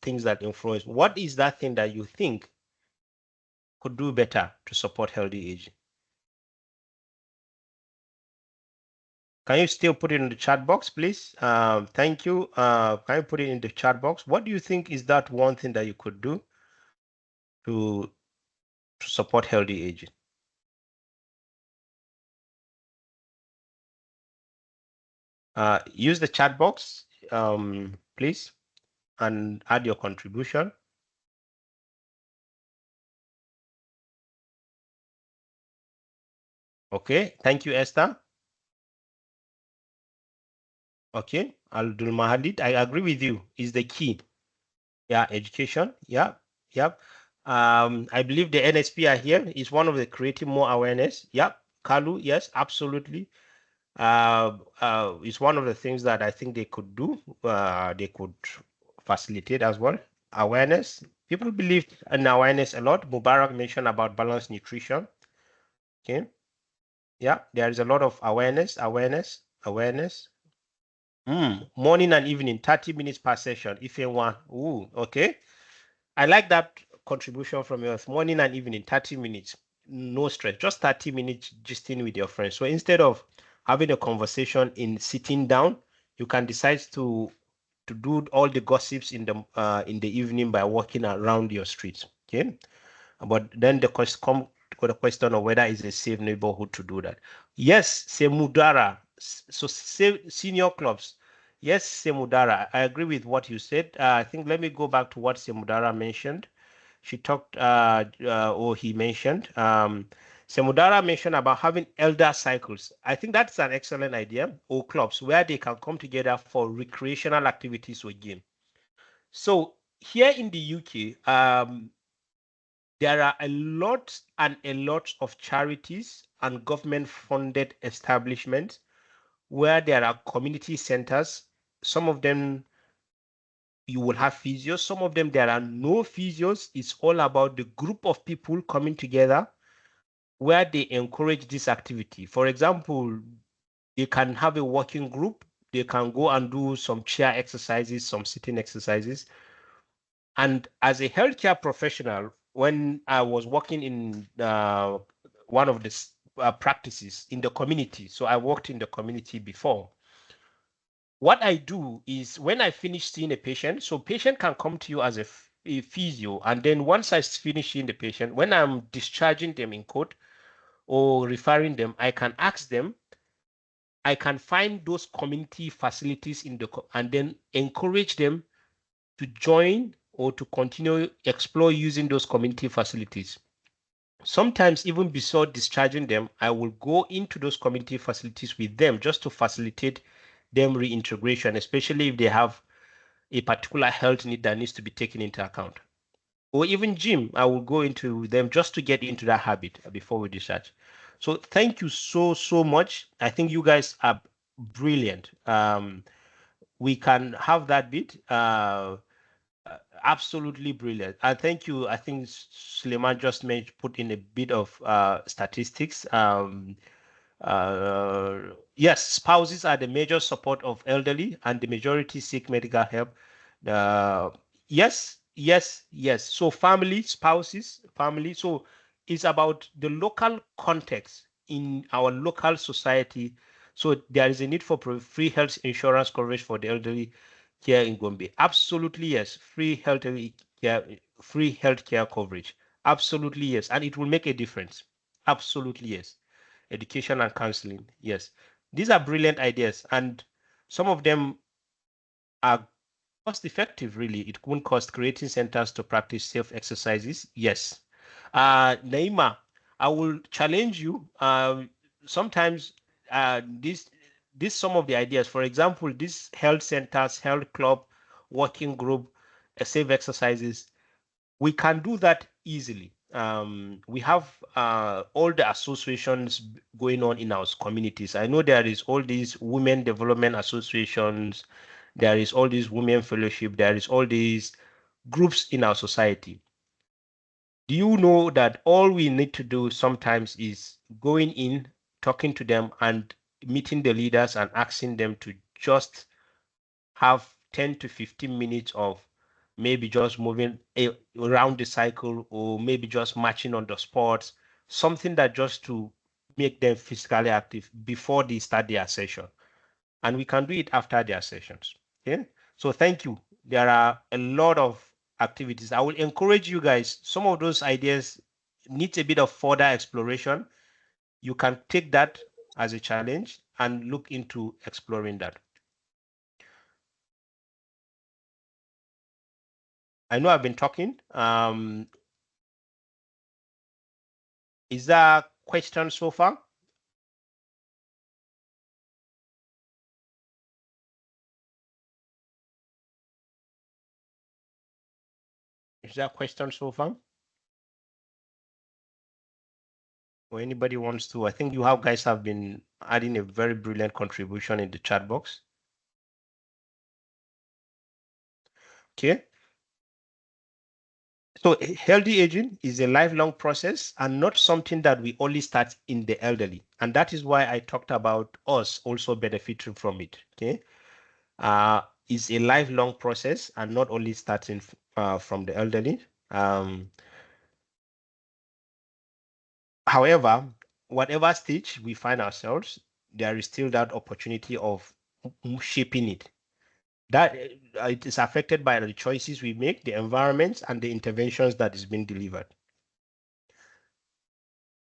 things that influence. What is that thing that you think could do better to support healthy aging? Can you still put it in the chat box, please? Thank you. Can you put it in the chat box? What do you think is that one thing that you could do to support healthy aging? Use the chat box, please, and add your contribution. Okay, thank you, Esther. Okay, Abdul Mahadid, I agree with you, is the key. Yeah, education. Yeah, yeah. I believe the NSP are here. Is one of the creating more awareness. Yeah, Kalu, yes, absolutely. It's one of the things that I think they could do. They could facilitate as well. Awareness. People believe in awareness a lot. Mubarak mentioned about balanced nutrition. Okay. Yeah, there is a lot of awareness. Morning and evening, 30 minutes per session. If you want, okay. I like that contribution from yours. Morning and evening, 30 minutes. No stress, just 30 minutes gisting with your friends. So instead of having a conversation in sitting down, you can decide to do all the gossips in the evening by walking around your streets. Okay. But then the question of whether it's a safe neighborhood to do that. Yes, Semudara. So senior clubs. Yes, Semudara. I agree with what you said. I think let me go back to what Semudara mentioned. She talked, or he mentioned. Semudara mentioned about having elder cycles. I think that's an excellent idea, or clubs where they can come together for recreational activities or game. So here in the UK, there are a lot of charities and government-funded establishments where there are community centers. Some of them you will have physios. Some of them there are no physios. It's all about the group of people coming together where they encourage this activity. For example, they can have a working group. They can go and do some chair exercises, some sitting exercises. And as a healthcare professional, when I was working in one of the practices in the community, so I worked in the community before. What I do is when I finish seeing a patient, so patient can come to you as a physio, and then once I finish seeing the patient, when I'm discharging them in court or referring them, I can ask them, I can find those community facilities and then encourage them to join or to continue explore using those community facilities. Sometimes even before discharging them, I will go into those community facilities with them just to facilitate them reintegration, especially if they have a particular health need that needs to be taken into account. Or even gym, I will go into them just to get into that habit before we discharge. So thank you so much. I think you guys are brilliant. We can have that bit. Absolutely brilliant. And thank you. I think Suleiman just put in a bit of statistics. Yes, spouses are the major support of elderly and the majority seek medical help. Yes. So family, spouses, family. So it's about the local context in our local society. So there is a need for free health insurance coverage for the elderly here in Gombe. Absolutely yes. Free healthcare coverage. Absolutely yes. And it will make a difference. Absolutely yes. Education and counseling. Yes. These are brilliant ideas, and some of them are cost effective, really. It won't cost creating centers to practice safe exercises. Yes. Naima, I will challenge you. Sometimes these some of the ideas. For example, these health centers, health club, working group, safe exercises, we can do that easily. We have all the associations going on in our communities. I know there is all these women development associations, there is all these women fellowship, there is all these groups in our society. Do you know that all we need to do sometimes is going in, talking to them and meeting the leaders and asking them to just have 10 to 15 minutes of maybe just moving around the cycle, or maybe just marching on the sports, something that just to make them physically active before they start their session. And we can do it after their sessions. Okay. So thank you. There are a lot of activities. I will encourage you guys. Some of those ideas need a bit of further exploration. You can take that as a challenge and look into exploring that. I know I've been talking. Is there a question so far? Is there a question so far? Or anybody wants to? I think you guys have been adding a very brilliant contribution in the chat box. Okay. So healthy aging is a lifelong process and not something that we only start in the elderly. And that is why I talked about us also benefiting from it. Okay. It's a lifelong process and not only starting from the elderly. However, whatever stage we find ourselves, there is still that opportunity of shaping it. That it is affected by the choices we make, the environments, and the interventions that is being delivered.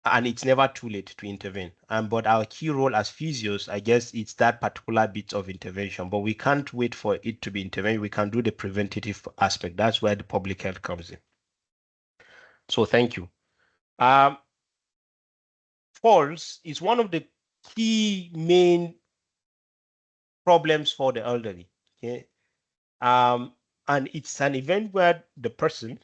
And it's never too late to intervene. But our key role as physios, I guess, it's that particular bit of intervention. But we can't wait for it to be intervened. We can do the preventative aspect. That's where the public health comes in. So thank you. Falls is one of the key main problems for the elderly. Okay. And it's an event where the person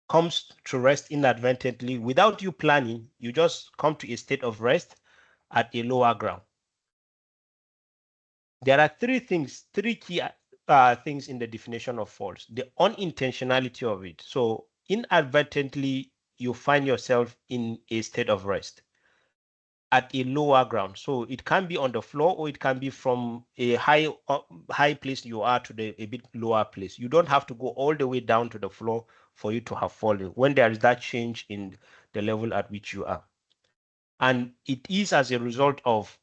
comes to rest inadvertently without you planning. You just come to a state of rest at a lower ground. There are three key things in the definition of falls. The unintentionality of it. So inadvertently, you find yourself in a state of rest at a lower ground. So it can be on the floor, or it can be from a high place you are to a bit lower place. You don't have to go all the way down to the floor for you to have fallen when there is that change in the level at which you are. And it is as a result of,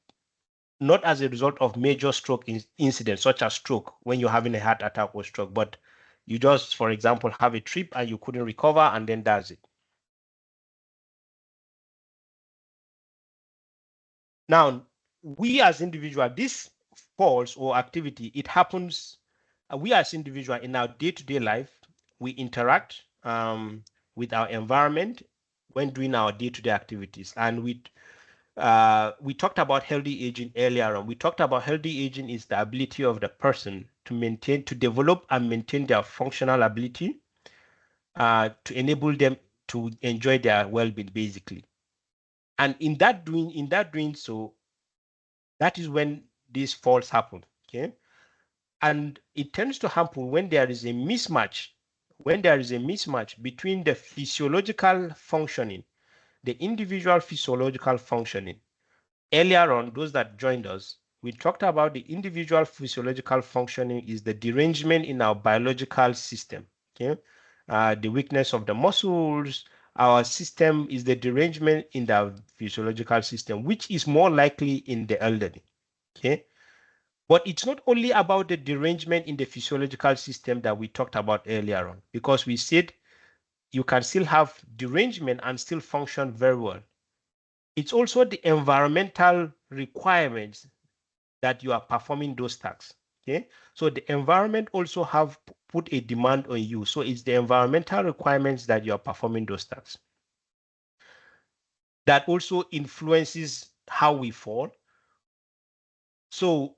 not as a result of major stroke incidents such as stroke when you're having a heart attack or stroke, but you just, for example, have a trip and you couldn't recover, and then that's it. Now, we as individuals, this falls or activity, it happens, we as individuals in our day-to-day life, we interact with our environment when doing our day-to-day activities. And we talked about healthy aging earlier on. We talked about healthy aging is the ability of the person to develop and maintain their functional ability to enable them to enjoy their well-being, basically. And in that doing so, that is when these falls happen. Okay. And it tends to happen when there is a mismatch, between the physiological functioning, the individual physiological functioning. Earlier on, those that joined us, we talked about the individual physiological functioning is the derangement in our biological system. Okay. The weakness of the muscles, our system is the derangement in the physiological system, which is more likely in the elderly. Okay. But it's not only about the derangement in the physiological system that we talked about earlier on, because we said you can still have derangement and still function very well. It's also the environmental requirements that you are performing those tasks. Okay, so the environment also have put a demand on you. So it's the environmental requirements that you are performing those tasks that also influences how we fall. So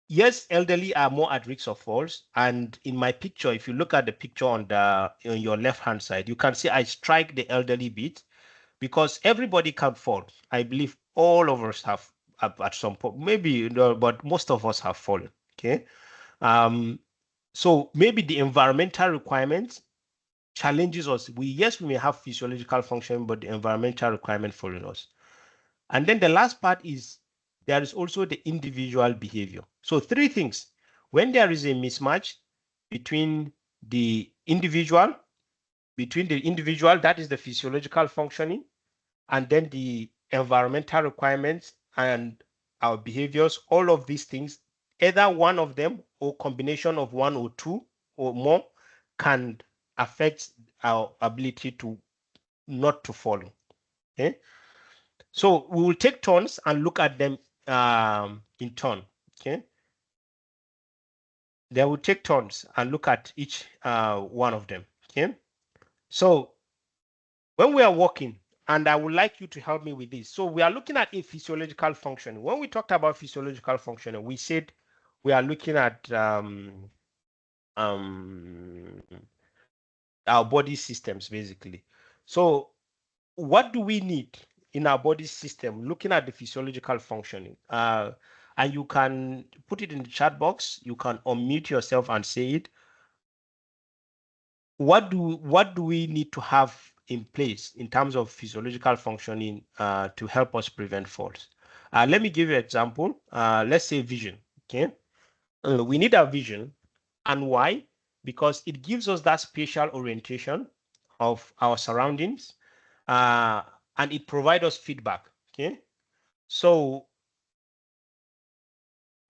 yes, elderly are more at risk of falls. And in my picture, if you look at the picture on your left-hand side, you can see I strike the elderly bit because everybody can fall. I believe all of us have at some point, maybe, but most of us have fallen. Okay. So maybe the environmental requirements challenges us. We may have physiological function, but the environmental requirement follows us. And then the last part is there is also the individual behavior. So three things. When there is a mismatch between the individual, that is the physiological functioning, and then the environmental requirements and our behaviors, all of these things, either one of them or combination of one or two or more can affect our ability to not to fall. Okay. So we will take turns and look at them in turn. Okay. They will take turns and look at each one of them. Okay. So when we are walking, and I would like you to help me with this. So we are looking at a physiological function. When we talked about physiological function, we said we are looking at our body systems, basically. So what do we need in our body system, looking at the physiological functioning? And you can put it in the chat box. You can unmute yourself and say it. What do we need to have in place in terms of physiological functioning to help us prevent falls? Let me give you an example. Let's say vision. Okay, we need our vision, and why? Because it gives us that spatial orientation of our surroundings, and it provides us feedback. Okay, so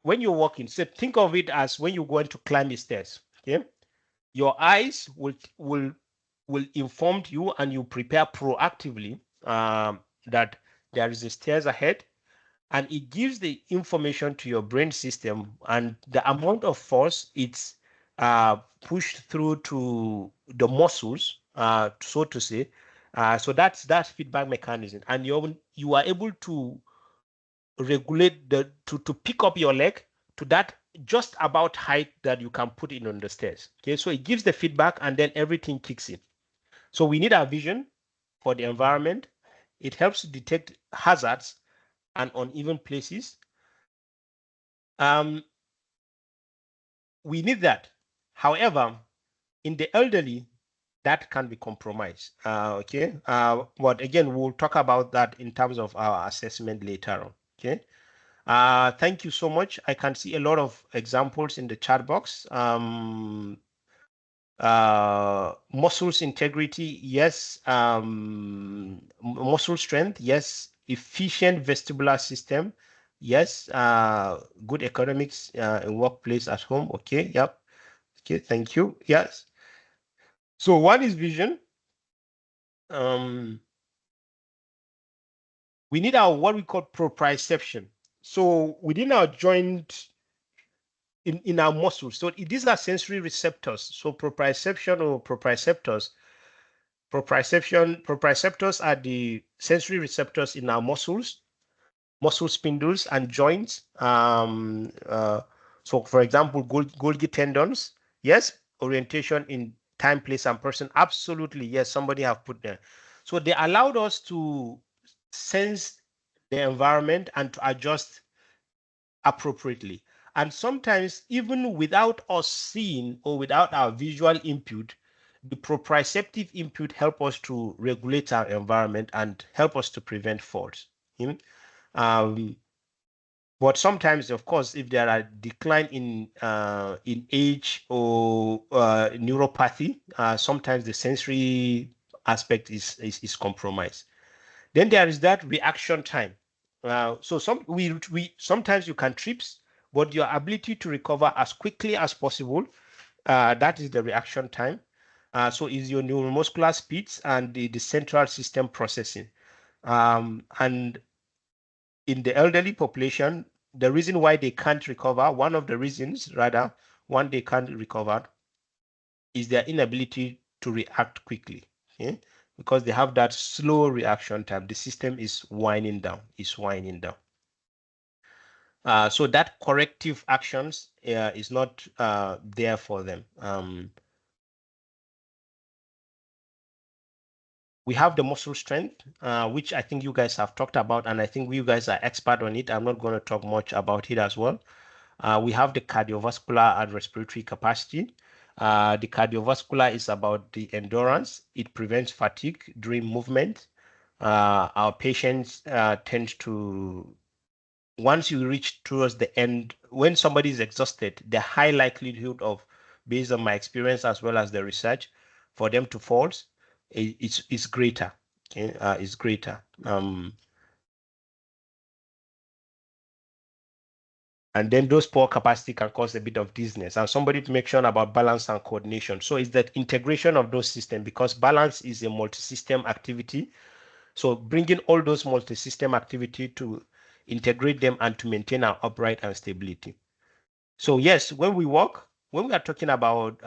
when you're walking, so think of it as when you're going to climb the stairs. Okay, your eyes will inform you, and you prepare proactively that there is a stairs ahead, and it gives the information to your brain system, and the amount of force it's pushed through to the muscles, so to say. So that's feedback mechanism, and you are able to regulate to pick up your leg to that just about height that you can put it on the stairs. Okay, so it gives the feedback, and then everything kicks in. So we need our vision for the environment. It helps to detect hazards and uneven places. We need that. However, in the elderly, that can be compromised. Okay, but again, we'll talk about that in terms of our assessment later on. Okay. Thank you so much. I can see a lot of examples in the chat box. Muscles integrity, yes. Muscle strength, yes. Efficient vestibular system, yes. Good economics in workplace, at home. Okay, yep. Okay, thank you. Yes. So one is vision. We need our what we call proprioception. So within our joint, in our muscles, so these are sensory receptors. So proprioception or proprioceptors are the sensory receptors in our muscles, muscle spindles, and joints. So for example, Golgi tendons, yes. Orientation in time, place, and person, absolutely, yes. Somebody have put there. So they allowed us to sense the environment and to adjust appropriately. And sometimes even without us seeing or without our visual input, the proprioceptive input help us to regulate our environment and help us to prevent falls. But sometimes, of course, if there are decline in age or neuropathy, sometimes the sensory aspect is compromised. Then there is that reaction time. So sometimes you can trips, but your ability to recover as quickly as possible, that is the reaction time. So is your neuromuscular speeds and the central system processing. And in the elderly population, the reason why they can't recover, one of the reasons rather, one they can't recover is their inability to react quickly. Okay? because they have that slow reaction time. The system is winding down, so that corrective actions is not there for them. We have the muscle strength, which I think you guys have talked about, and I think you guys are expert on it. I'm not going to talk much about it as well. We have the cardiovascular and respiratory capacity. The cardiovascular is about the endurance. It prevents fatigue during movement. Our patients tend to, once you reach towards the end, when somebody is exhausted, the high likelihood of, based on my experience as well as the research, for them to fall is greater. Okay? Is greater. And then those poor capacity can cause a bit of dizziness. And somebody to make sure about balance and coordination. So it's that integration of those systems, because balance is a multi-system activity. So bringing all those multi-system activity to integrate them and to maintain our upright and stability. So yes, when we walk, when we are talking about,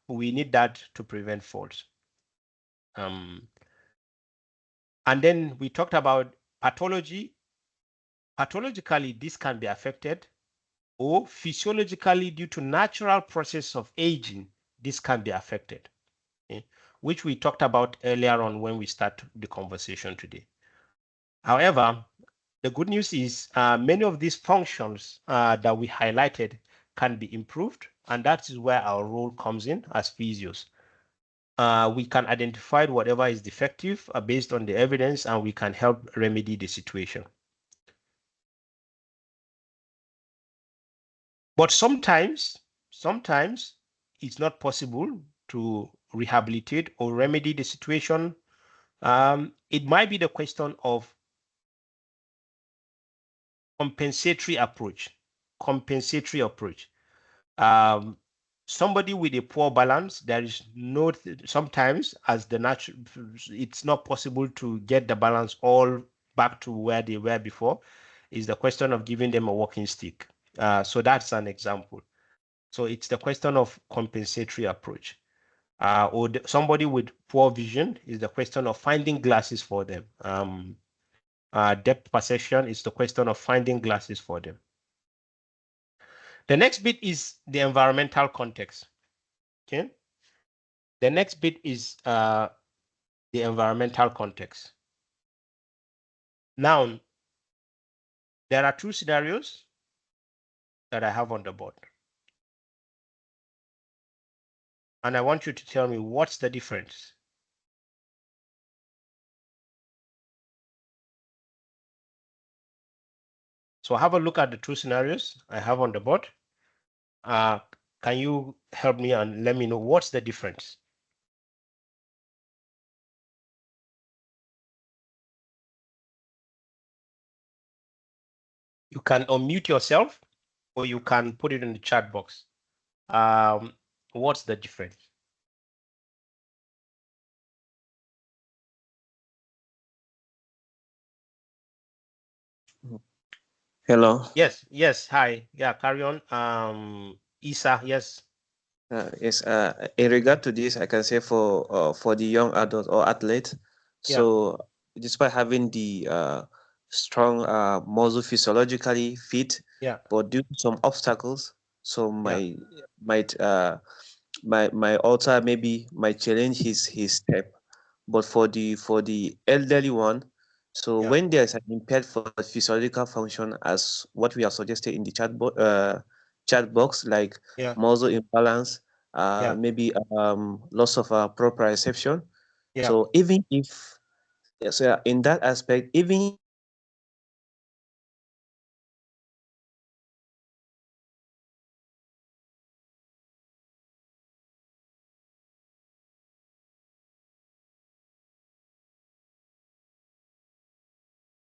we need that to prevent falls. And then we talked about pathology. Pathologically, this can be affected, or physiologically due to natural process of aging, this can be affected, okay? Which we talked about earlier on when we start the conversation today. However, the good news is many of these functions that we highlighted can be improved, and that is where our role comes in as physios. We can identify whatever is defective based on the evidence, and we can help remedy the situation. But sometimes it's not possible to rehabilitate or remedy the situation. It might be the question of compensatory approach. Somebody with a poor balance, there is no, sometimes as the natural, it's not possible to get the balance all back to where they were before. Is the question of giving them a walking stick. So that's an example. So it's the question of compensatory approach. Or somebody with poor vision is the question of finding glasses for them. Depth perception is the question of finding glasses for them. The next bit is the environmental context. Okay. The next bit is the environmental context. Now, there are two scenarios that I have on the board. And I want you to tell me what's the difference. So have a look at the two scenarios I have on the board. Can you help me and let me know what's the difference? You can unmute yourself or you can put it in the chat box. What's the difference? Hello. Yes. Hi. Yeah, carry on. Isa, yes. Yes. In regard to this, I can say for the young adult or athlete, so despite having the strong muscle physiologically fit, but due to some obstacles, so might alter, maybe might challenge his step. But for the elderly one, so when there's an impaired for physiological function, as what we have suggested in the chat box, like muscle imbalance, maybe loss of proprioception. So even if, so in that aspect, even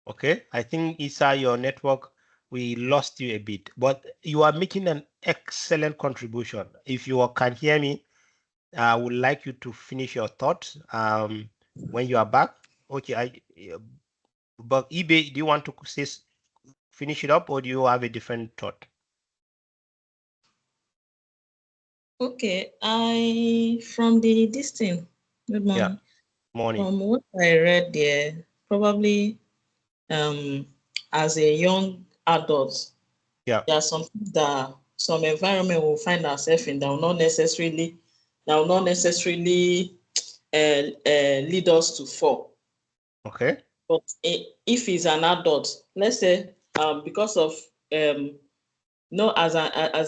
Okay, I think Isa, your network, we lost you a bit, but you are making an excellent contribution. If you can hear me, I would like you to finish your thoughts when you are back. Okay, but eBay, do you want to finish it up or do you have a different thought? Okay, from this thing, good morning. Morning. From what I read there, probably as a young adult, Yeah. there are some things that some environment will find ourselves in that will not necessarily lead us to fall. Okay. But if he's an adult, let's say because of as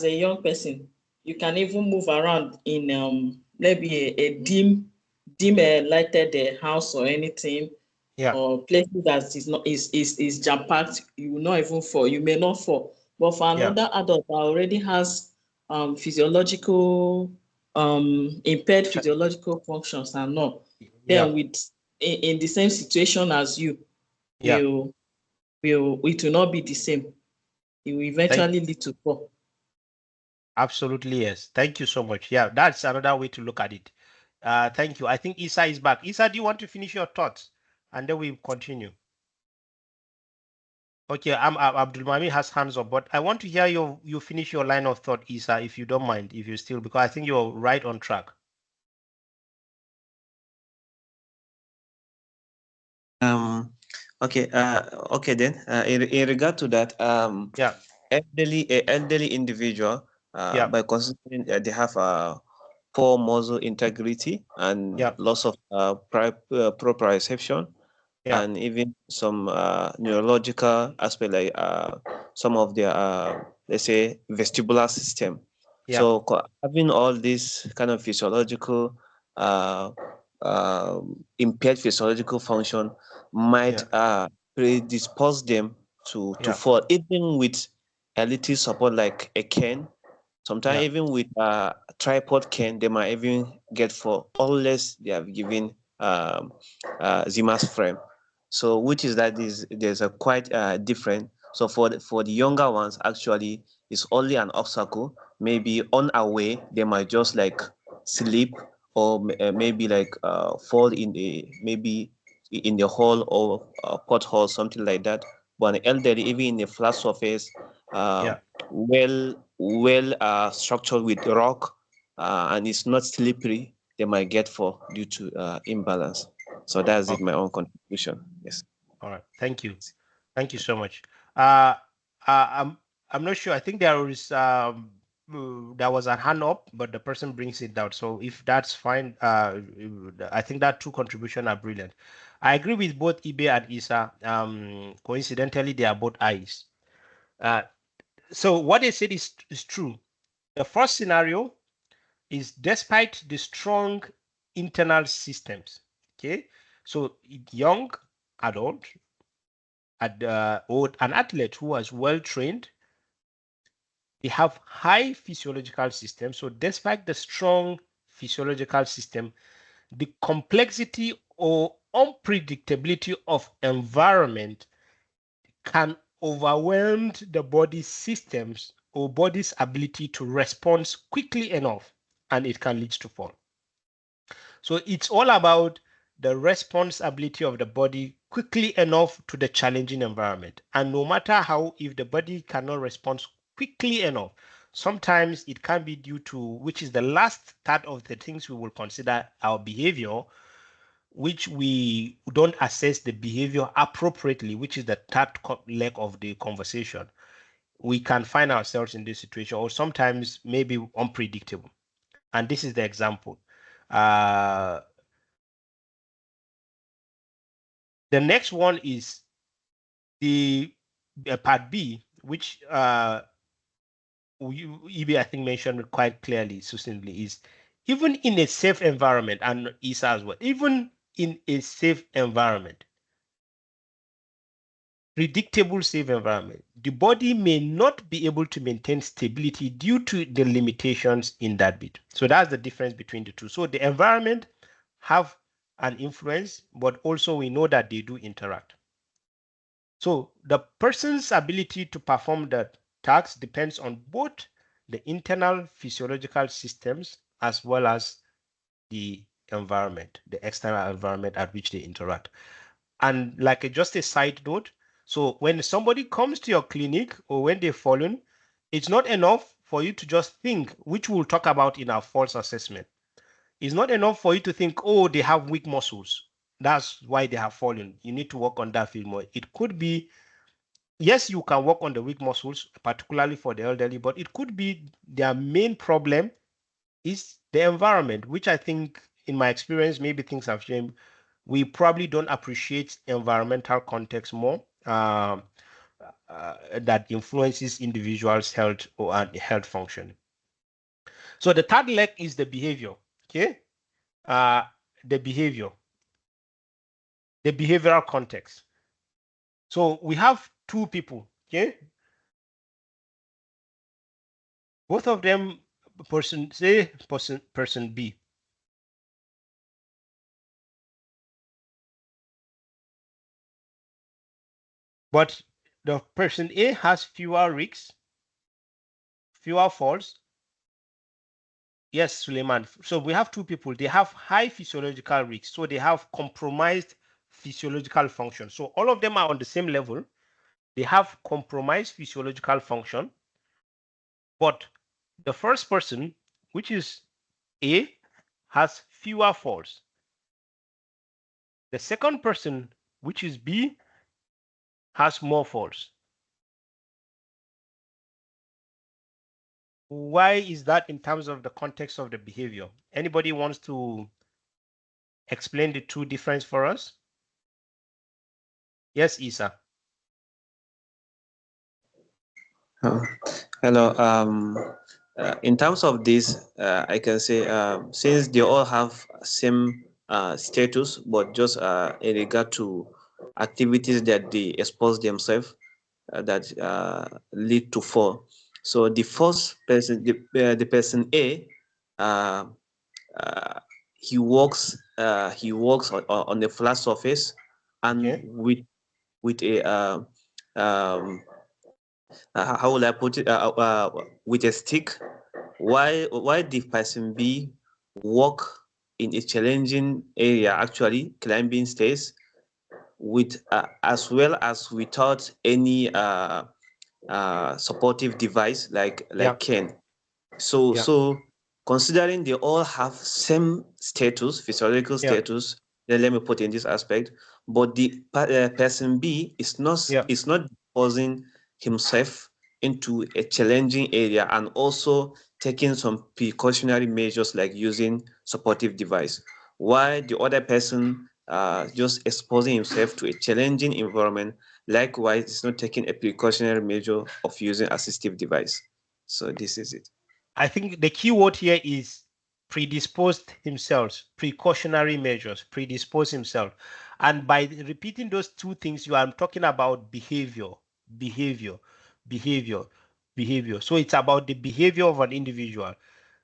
a young person, you can even move around in maybe a dim lighted house or anything, Yeah. or places that is jam packed. You will not even fall. You may not fall. But for Yeah. another adult that already has physiological impaired physiological functions and all, Yeah. then with in the same situation as you, Yeah. it will not be the same. It will eventually lead to fall. Absolutely, yes. Thank you so much. Yeah, that's another way to look at it. Thank you. I think Isa is back. Isa, do you want to finish your thoughts? And then we continue. Okay, Abdul Mami has hands up, but I want to hear you finish your line of thought, Isa, if you don't mind, if you still, because I think you're right on track. Okay. Okay then. In regard to that, Yeah. elderly individual, Yeah. by considering they have poor muscle integrity and Yeah. loss of proprioception, Yeah. and even some neurological aspect like some of their let's say vestibular system. Yeah. So having all this kind of physiological impaired physiological function might predispose them to Yeah. fall, even with a little support like a cane. Sometimes Yeah. even with a tripod cane, they might even get fall unless they have given Zima's frame. So which is that there's a quite different. So for the younger ones, actually, it's only an obstacle. Maybe on our way, they might just like sleep or maybe like fall in the hole or pothole, something like that. But an elderly, even in a flat surface, uh, Yeah. well structured with rock, and it's not slippery, they might get fall due to imbalance. So that's it, my Okay. own contribution. Yes. All right. Thank you. Thank you so much. Uh, I'm not sure. I think there was a hand up, but the person brings it down. So if that's fine, I think that two contributions are brilliant. I agree with both Ibe and Isa. Coincidentally, they are both eyes. So what they said is true. The first scenario is despite the strong internal systems. Okay, so young adult or an athlete who was well trained, they have high physiological system. So despite the strong physiological system, the complexity or unpredictability of environment can overwhelm the body's systems or body's ability to respond quickly enough, and it can lead to fall. So it's all about the responsibility of the body quickly enough to the challenging environment. And no matter how, if the body cannot respond quickly enough, sometimes it can be due to, which is the last part of the things we will consider, our behavior, which we don't assess the behavior appropriately, which is the third leg of the conversation. We can find ourselves in this situation, or sometimes maybe unpredictable. And this is the example. The next one is the part B, which Ibi I think mentioned quite clearly, succinctly, is even in a safe environment, and Isa as well, even in a safe environment, predictable safe environment, the body may not be able to maintain stability due to the limitations in that bit. So that's the difference between the two. So the environment have an influence, but also we know that they do interact. So the person's ability to perform the task depends on both the internal physiological systems as well as the environment, the external environment at which they interact. And like just a side note, so when somebody comes to your clinic or when they've fallen, it's not enough for you to just think, which we'll talk about in our false assessment. It's not enough for you to think, oh, they have weak muscles that's why they have fallen. You need to work on that field more. It could be, yes, you can work on the weak muscles, particularly for the elderly, but it could be their main problem is the environment, which I think, in my experience, maybe things have changed. We probably don't appreciate environmental context more. That influences individuals' health and health function. So the third leg is the behavior. Okay, the behavioral context. So we have two people. Okay, both of them person B. But the person A has fewer risks, fewer falls. Yes, Suleiman. So we have two people. They have high physiological risks. So they have compromised physiological function. So all of them are on the same level. They have compromised physiological function. But the first person, which is A, has fewer falls. The second person, which is B, has more falls. Why is that in terms of the context of the behavior? Anybody wants to explain the two differences for us? Yes, Isa. Hello. In terms of this, I can say since they all have same status, but just in regard to activities that they expose themselves that lead to fall. So the first person, the person A, he walks on a flat surface and with a how will I put it, with a stick. Why the person B walk in a challenging area, actually climbing stairs, with as well as without any supportive device like cane. So considering they all have same status, physiological status, then let me put in this aspect, but the person B is not exposing himself into a challenging area and also taking some precautionary measures like using supportive device, while the other person just exposing himself to a challenging environment, likewise is not taking a precautionary measure of using assistive device. So this is it. I think the key word here is predisposed himself, precautionary measures, predispose himself. And by repeating those two things, you are talking about behavior. So it's about the behavior of an individual.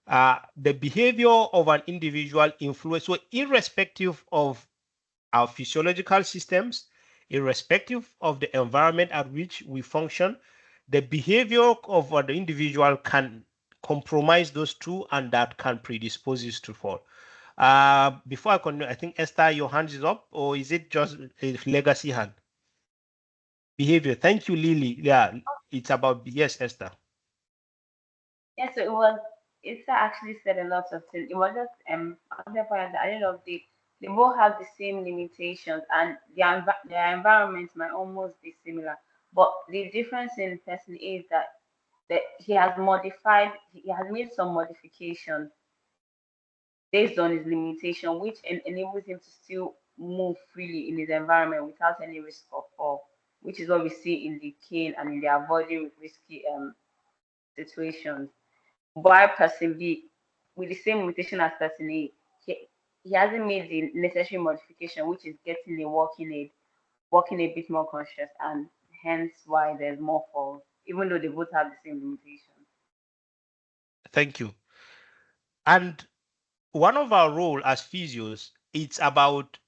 The behavior of an individual influence. So irrespective of our physiological systems, irrespective of the environment at which we function, the behavior of an individual can compromise those two, and that can predispose us to fall. Before I continue, I think Esther, your hand is up, or is it just a legacy hand? Behavior. Thank you, Lily. Yeah, it's about, yes, Esther. Yes, so it was. Esther actually said a lot of things. It was just at the point that I don't know, they both have the same limitations, and their environments might almost be similar. But the difference in person A is that he has made some modifications based on his limitation, which enables him to still move freely in his environment without any risk of fall, which is what we see in the cane and in the avoiding risky situations. While person B, with the same limitation as person A, he hasn't made the necessary modification, which is getting a walking a bit more conscious, and hence why there's more falls, even though they both have the same limitation. Thank you. And one of our role as physios, it's about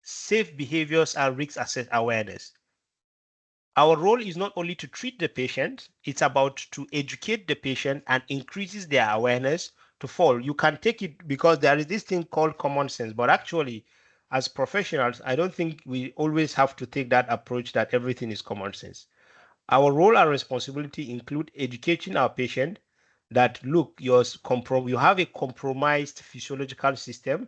safe behaviors and risk assess awareness. Our role is not only to treat the patient, it's about to educate the patient and increases their awareness to fall. You can take it because there is this thing called common sense, but actually, as professionals, I don't think we always have to take that approach that everything is common sense. Our role and responsibility include educating our patient that, look, you have a compromised physiological system,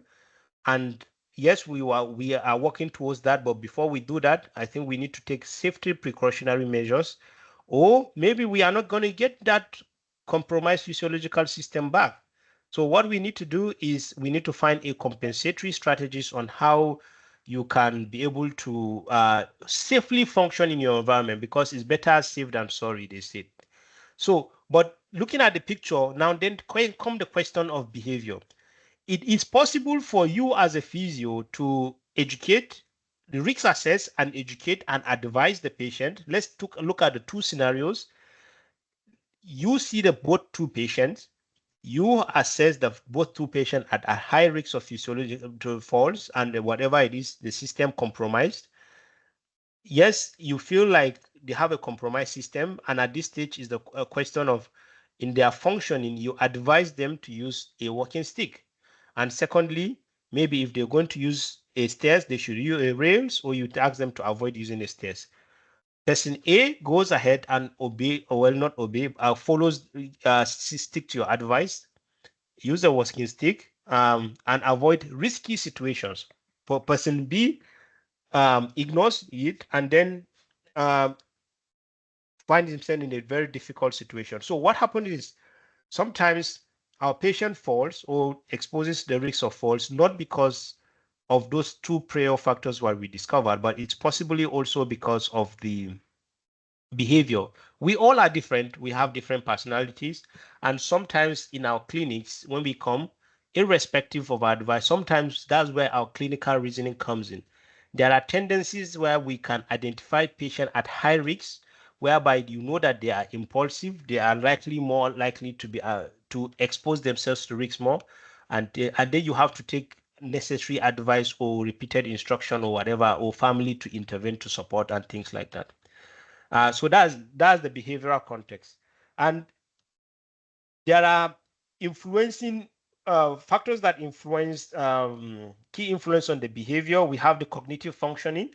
and yes, we are working towards that, but before we do that, I think we need to take safety precautionary measures, or maybe we are not going to get that compromised physiological system back. So what we need to do is we need to find a compensatory strategies on how you can be able to safely function in your environment, because it's better safe than sorry, they say. So, but looking at the picture now, then come the question of behavior. It is possible for you as a physio to educate, the risk assess and educate and advise the patient. Let's look at the two scenarios. You see the both two patients. You assess the both two patients at a high risk of physiological faults and whatever it is, the system compromised. Yes, you feel like they have a compromised system, and at this stage is the question of, in their functioning, you advise them to use a walking stick. And secondly, maybe if they're going to use a stairs, they should use a rails, or you ask them to avoid using the stairs. Person A goes ahead and obey, or well, not obey, follows, stick to your advice, use a walking stick, and avoid risky situations. For person B, ignores it and then finds himself in a very difficult situation. So what happens is sometimes our patient falls or exposes the risk of falls, not because of those two prior factors what we discovered, but it's possibly also because of the behavior. We all are different. We have different personalities. And sometimes in our clinics, when we come, irrespective of our advice, sometimes that's where our clinical reasoning comes in. There are tendencies where we can identify patients at high risk, whereby you know that they are impulsive, they are more likely to be to expose themselves to risks more, and then you have to take necessary advice or repeated instruction or whatever, or family to intervene to support and things like that. So that's the behavioral context, and there are influencing factors that influence key influence on the behavior. We have the cognitive functioning,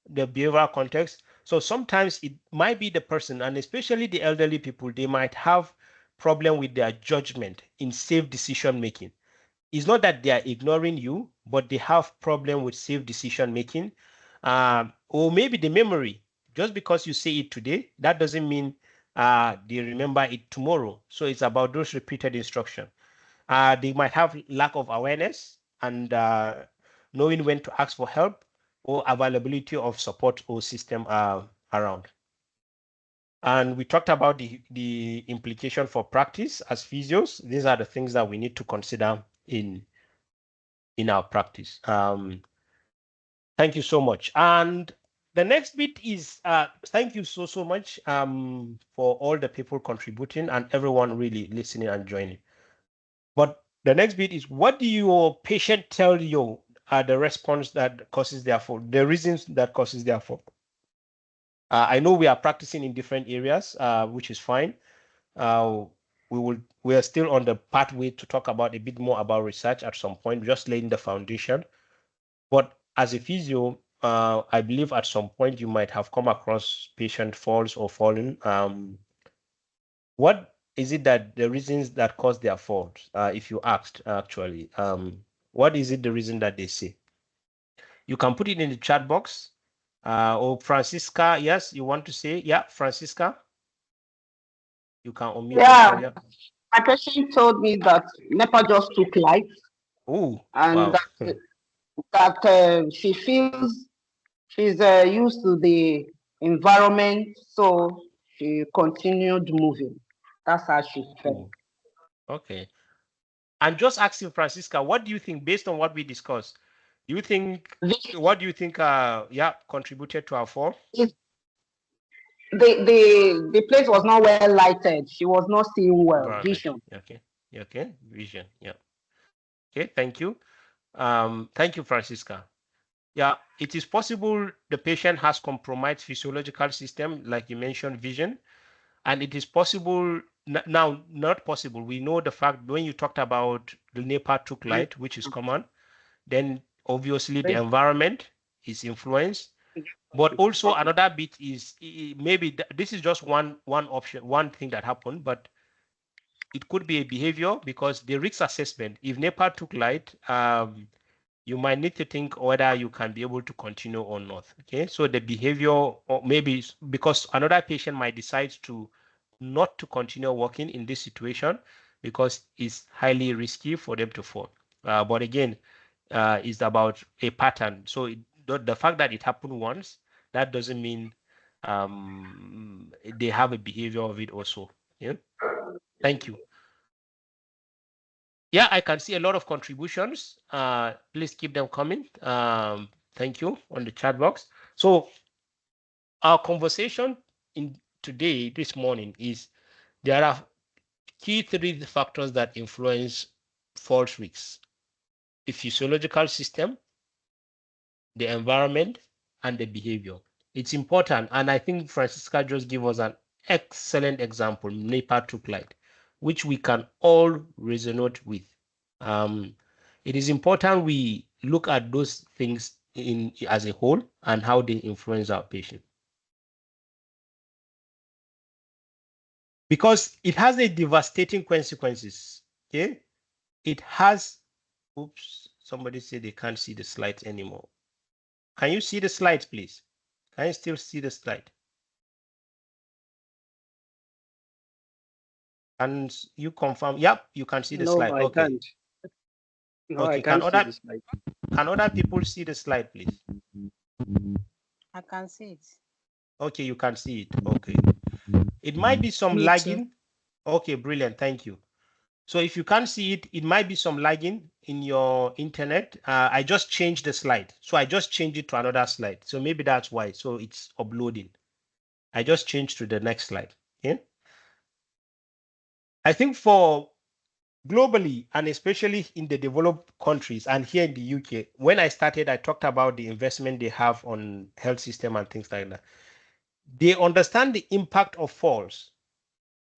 the behavioral context. So sometimes it might be the person, and especially the elderly people, they might have problem with their judgment in safe decision making. It's not that they are ignoring you, but they have problem with safe decision making, or maybe the memory. Just because you say it today, that doesn't mean they remember it tomorrow. So it's about those repeated instruction. They might have lack of awareness and knowing when to ask for help, or availability of support or system around. And we talked about the implication for practice as physios. These are the things that we need to consider in our practice. Thank you so much. And the next bit is thank you so much for all the people contributing and everyone really listening and joining. But the next bit is, what do your patient tell you are the response that causes their fault, the reasons that causes their fault? I know we are practicing in different areas, which is fine. We are still on the pathway to talk about a bit more about research at some point, just laying the foundation. But as a physio, I believe at some point you might have come across patient falls or fallen. What is it that the reasons that cause their faults? If you asked, actually, what is it the reason that they say? You can put it in the chat box. Or Francisca, yes, you want to say? Yeah, Francisca, you can unmute. Yeah, my patient told me that NEPA just took light. Oh, and wow. that she feels she's used to the environment, so she continued moving. That's how she felt. Okay. And just asking Francisca, what do you think, based on what we discussed? What do you think contributed to our fall? The place was not well lighted. She was not seeing well. Vision. Okay. Vision. Yeah. Okay. Thank you. Thank you, Francisca. Yeah, it is possible the patient has compromised physiological system, like you mentioned, vision, and it is possible now, not possible. We know the fact when you talked about the NEPA took light, which is common, then obviously the environment is influenced. But also another bit is maybe this is just one option, one thing that happened, but it could be a behavior because the risk assessment, if NEPA took light, you might need to think whether you can be able to continue or not. Okay, so the behavior, or maybe because another patient might decide to not to continue working in this situation because it's highly risky for them to fall. But again, it's about a pattern. So the fact that it happened once, that doesn't mean they have a behavior of it also. Yeah. Thank you. Yeah, I can see a lot of contributions. Please keep them coming. Thank you on the chat box. So our conversation this morning is there are key three factors that influence false risks: the physiological system, the environment, and the behavior. It's important, and I think Francisca just gave us an excellent example, NEPA 2 light, which we can all resonate with. It is important we look at those things as a whole and how they influence our patient. Because it has a devastating consequences. Okay, it has. Oops, somebody said they can't see the slides anymore. Can you see the slides, please? Can you still see the slide? And you confirm? Yep, you can see the slide. No, I can't. No, Okay. I can't see the slide. Can other people see the slide, please? I can see it. Okay, you can see it. Okay. It might be some Me lagging. too. Okay, brilliant. Thank you. So if you can't see it, it might be some lagging in your internet. I just changed the slide. So I just changed it to another slide. So maybe that's why. So it's uploading. I just changed to the next slide. Okay. I think for globally, and especially in the developed countries and here in the UK, when I started, I talked about the investment they have on health system and things like that. They understand the impact of falls.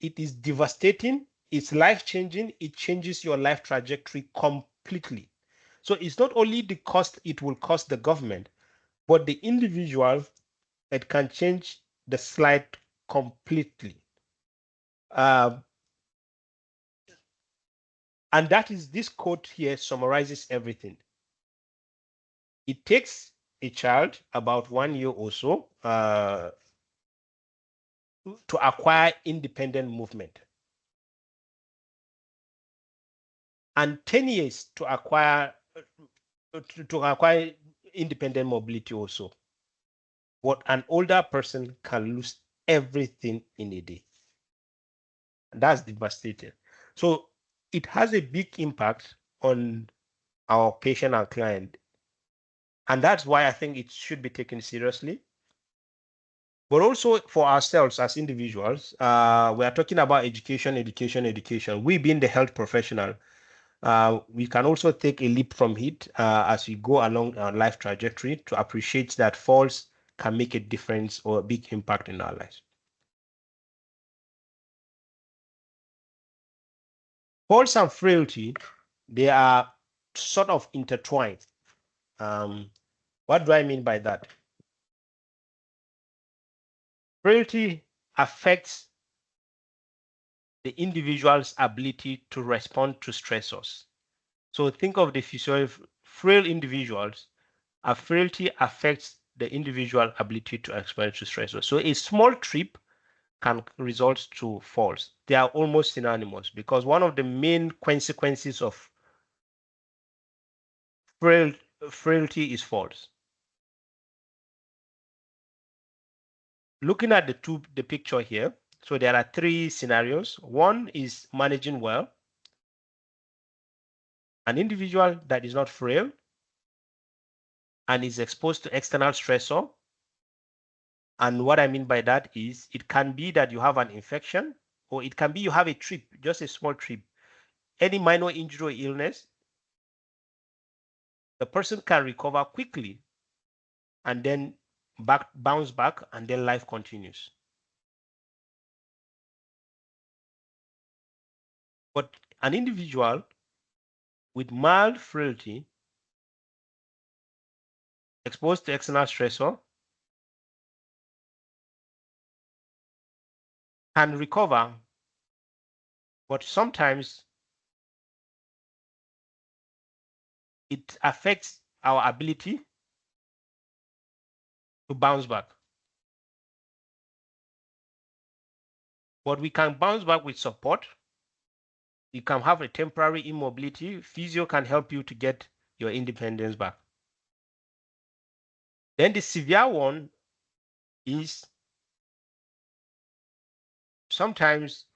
It is devastating. It's life-changing. It changes your life trajectory completely. So it's not only the cost it will cost the government, but the individual, it can change the slide completely. And that is this quote here summarizes everything. It takes a child about 1 year or so to acquire independent movement, and 10 years to acquire independent mobility also. But an older person can lose everything in a day. That's devastating. So it has a big impact on our patient and client. And that's why I think it should be taken seriously. But also for ourselves as individuals, we are talking about education. We being the health professional, we can also take a leap from it as we go along our life trajectory to appreciate that falls can make a difference or a big impact in our lives. Falls and frailty, they are sort of intertwined. What do I mean by that? Frailty affects the individual's ability to respond to stressors. So think of the frail individuals. A frailty affects the individual ability to respond to stressors. So a small trip can result to falls. They are almost synonymous because one of the main consequences of frailty is falls. Looking at the picture here, so there are three scenarios. One is managing well. An individual that is not frail and is exposed to external stressor. And what I mean by that is it can be that you have an infection, or it can be you have a trip, just a small trip. Any minor injury or illness, the person can recover quickly and then bounce back, and then life continues. But an individual with mild frailty, exposed to external stressor, can recover, but sometimes it affects our ability to bounce back. But we can bounce back with support. You can have a temporary immobility. Physio can help you to get your independence back. Then the severe one is sometimes,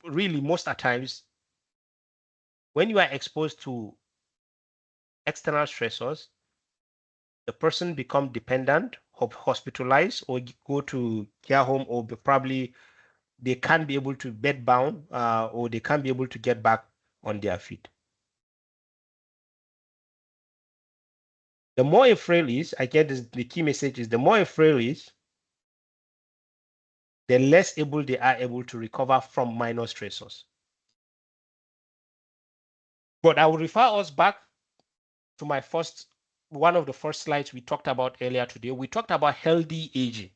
really most of the times, when you are exposed to external stressors, the person become dependent, hospitalized, or go to care home, or probably they can't be able to bed bound, or they can't be able to get back on their feet. The more frail is, I get this, the key message is the more frail is, the less able they are able to recover from minor stressors. But I will refer us back to my one of the first slides we talked about earlier today. We talked about healthy aging.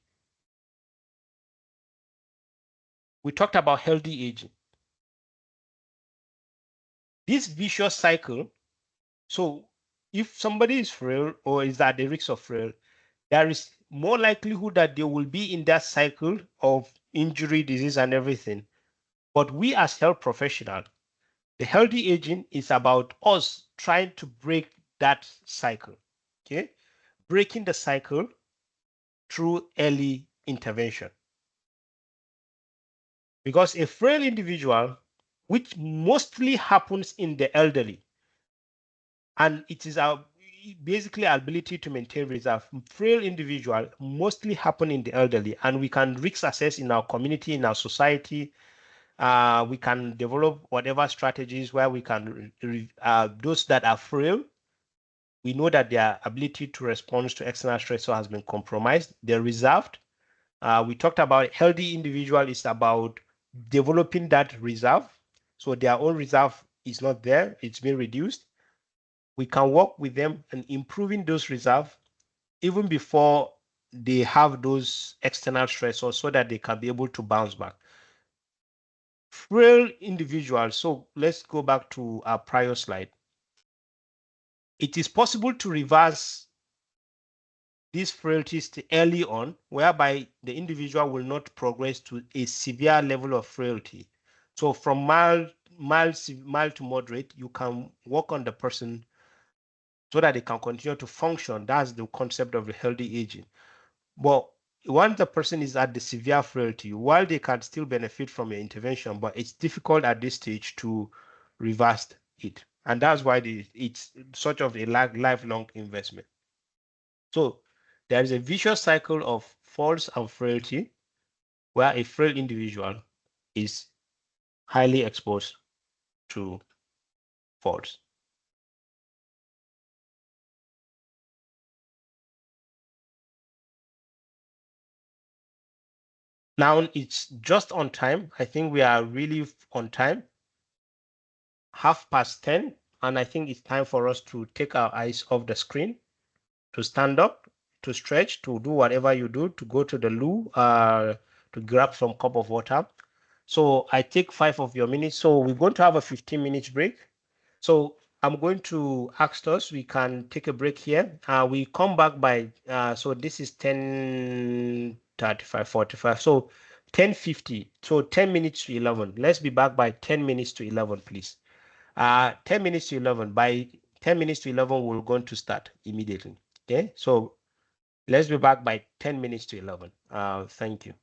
This vicious cycle, so if somebody is frail or is at the risk of frail, there is more likelihood that they will be in that cycle of injury, disease, and everything. But we as health professionals, the healthy aging is about us trying to break that cycle, okay? Breaking the cycle through early intervention. Because a frail individual, which mostly happens in the elderly, and it is our basically our ability to maintain reserve. Frail individual mostly happen in the elderly, and we can risk assess in our community, in our society. We can develop whatever strategies where we can those that are frail. We know that their ability to respond to external stressor has been compromised. They're reserved. We talked about healthy individual is about developing that reserve. So their own reserve is not there. It's been reduced. We can work with them and improving those reserves even before they have those external stressors so that they can be able to bounce back. Frail individuals, so let's go back to our prior slide. It is possible to reverse these frailties early on, whereby the individual will not progress to a severe level of frailty. So from mild to moderate, you can work on the person so that they can continue to function. That's the concept of the healthy aging. But once the person is at the severe frailty, while they can still benefit from your intervention, but it's difficult at this stage to reverse it. And that's why it's sort of a lifelong investment. So there is a vicious cycle of falls and frailty where a frail individual is highly exposed to falls. Now it's just on time. I think we are really on time. 10:30, and I think it's time for us to take our eyes off the screen, to stand up, to stretch, to do whatever you do, to go to the loo, to grab some cup of water. So I take 5 of your minutes. So we're going to have a 15-minute break. So I'm going to ask us, we can take a break here. We come back by, so this is 10:35, 45. So 10:50, so 10 minutes to 11. Let's be back by 10 minutes to 11, please. 10 minutes to 11. By 10 minutes to 11, we're going to start immediately. Okay, so let's be back by 10 minutes to 11. Thank you.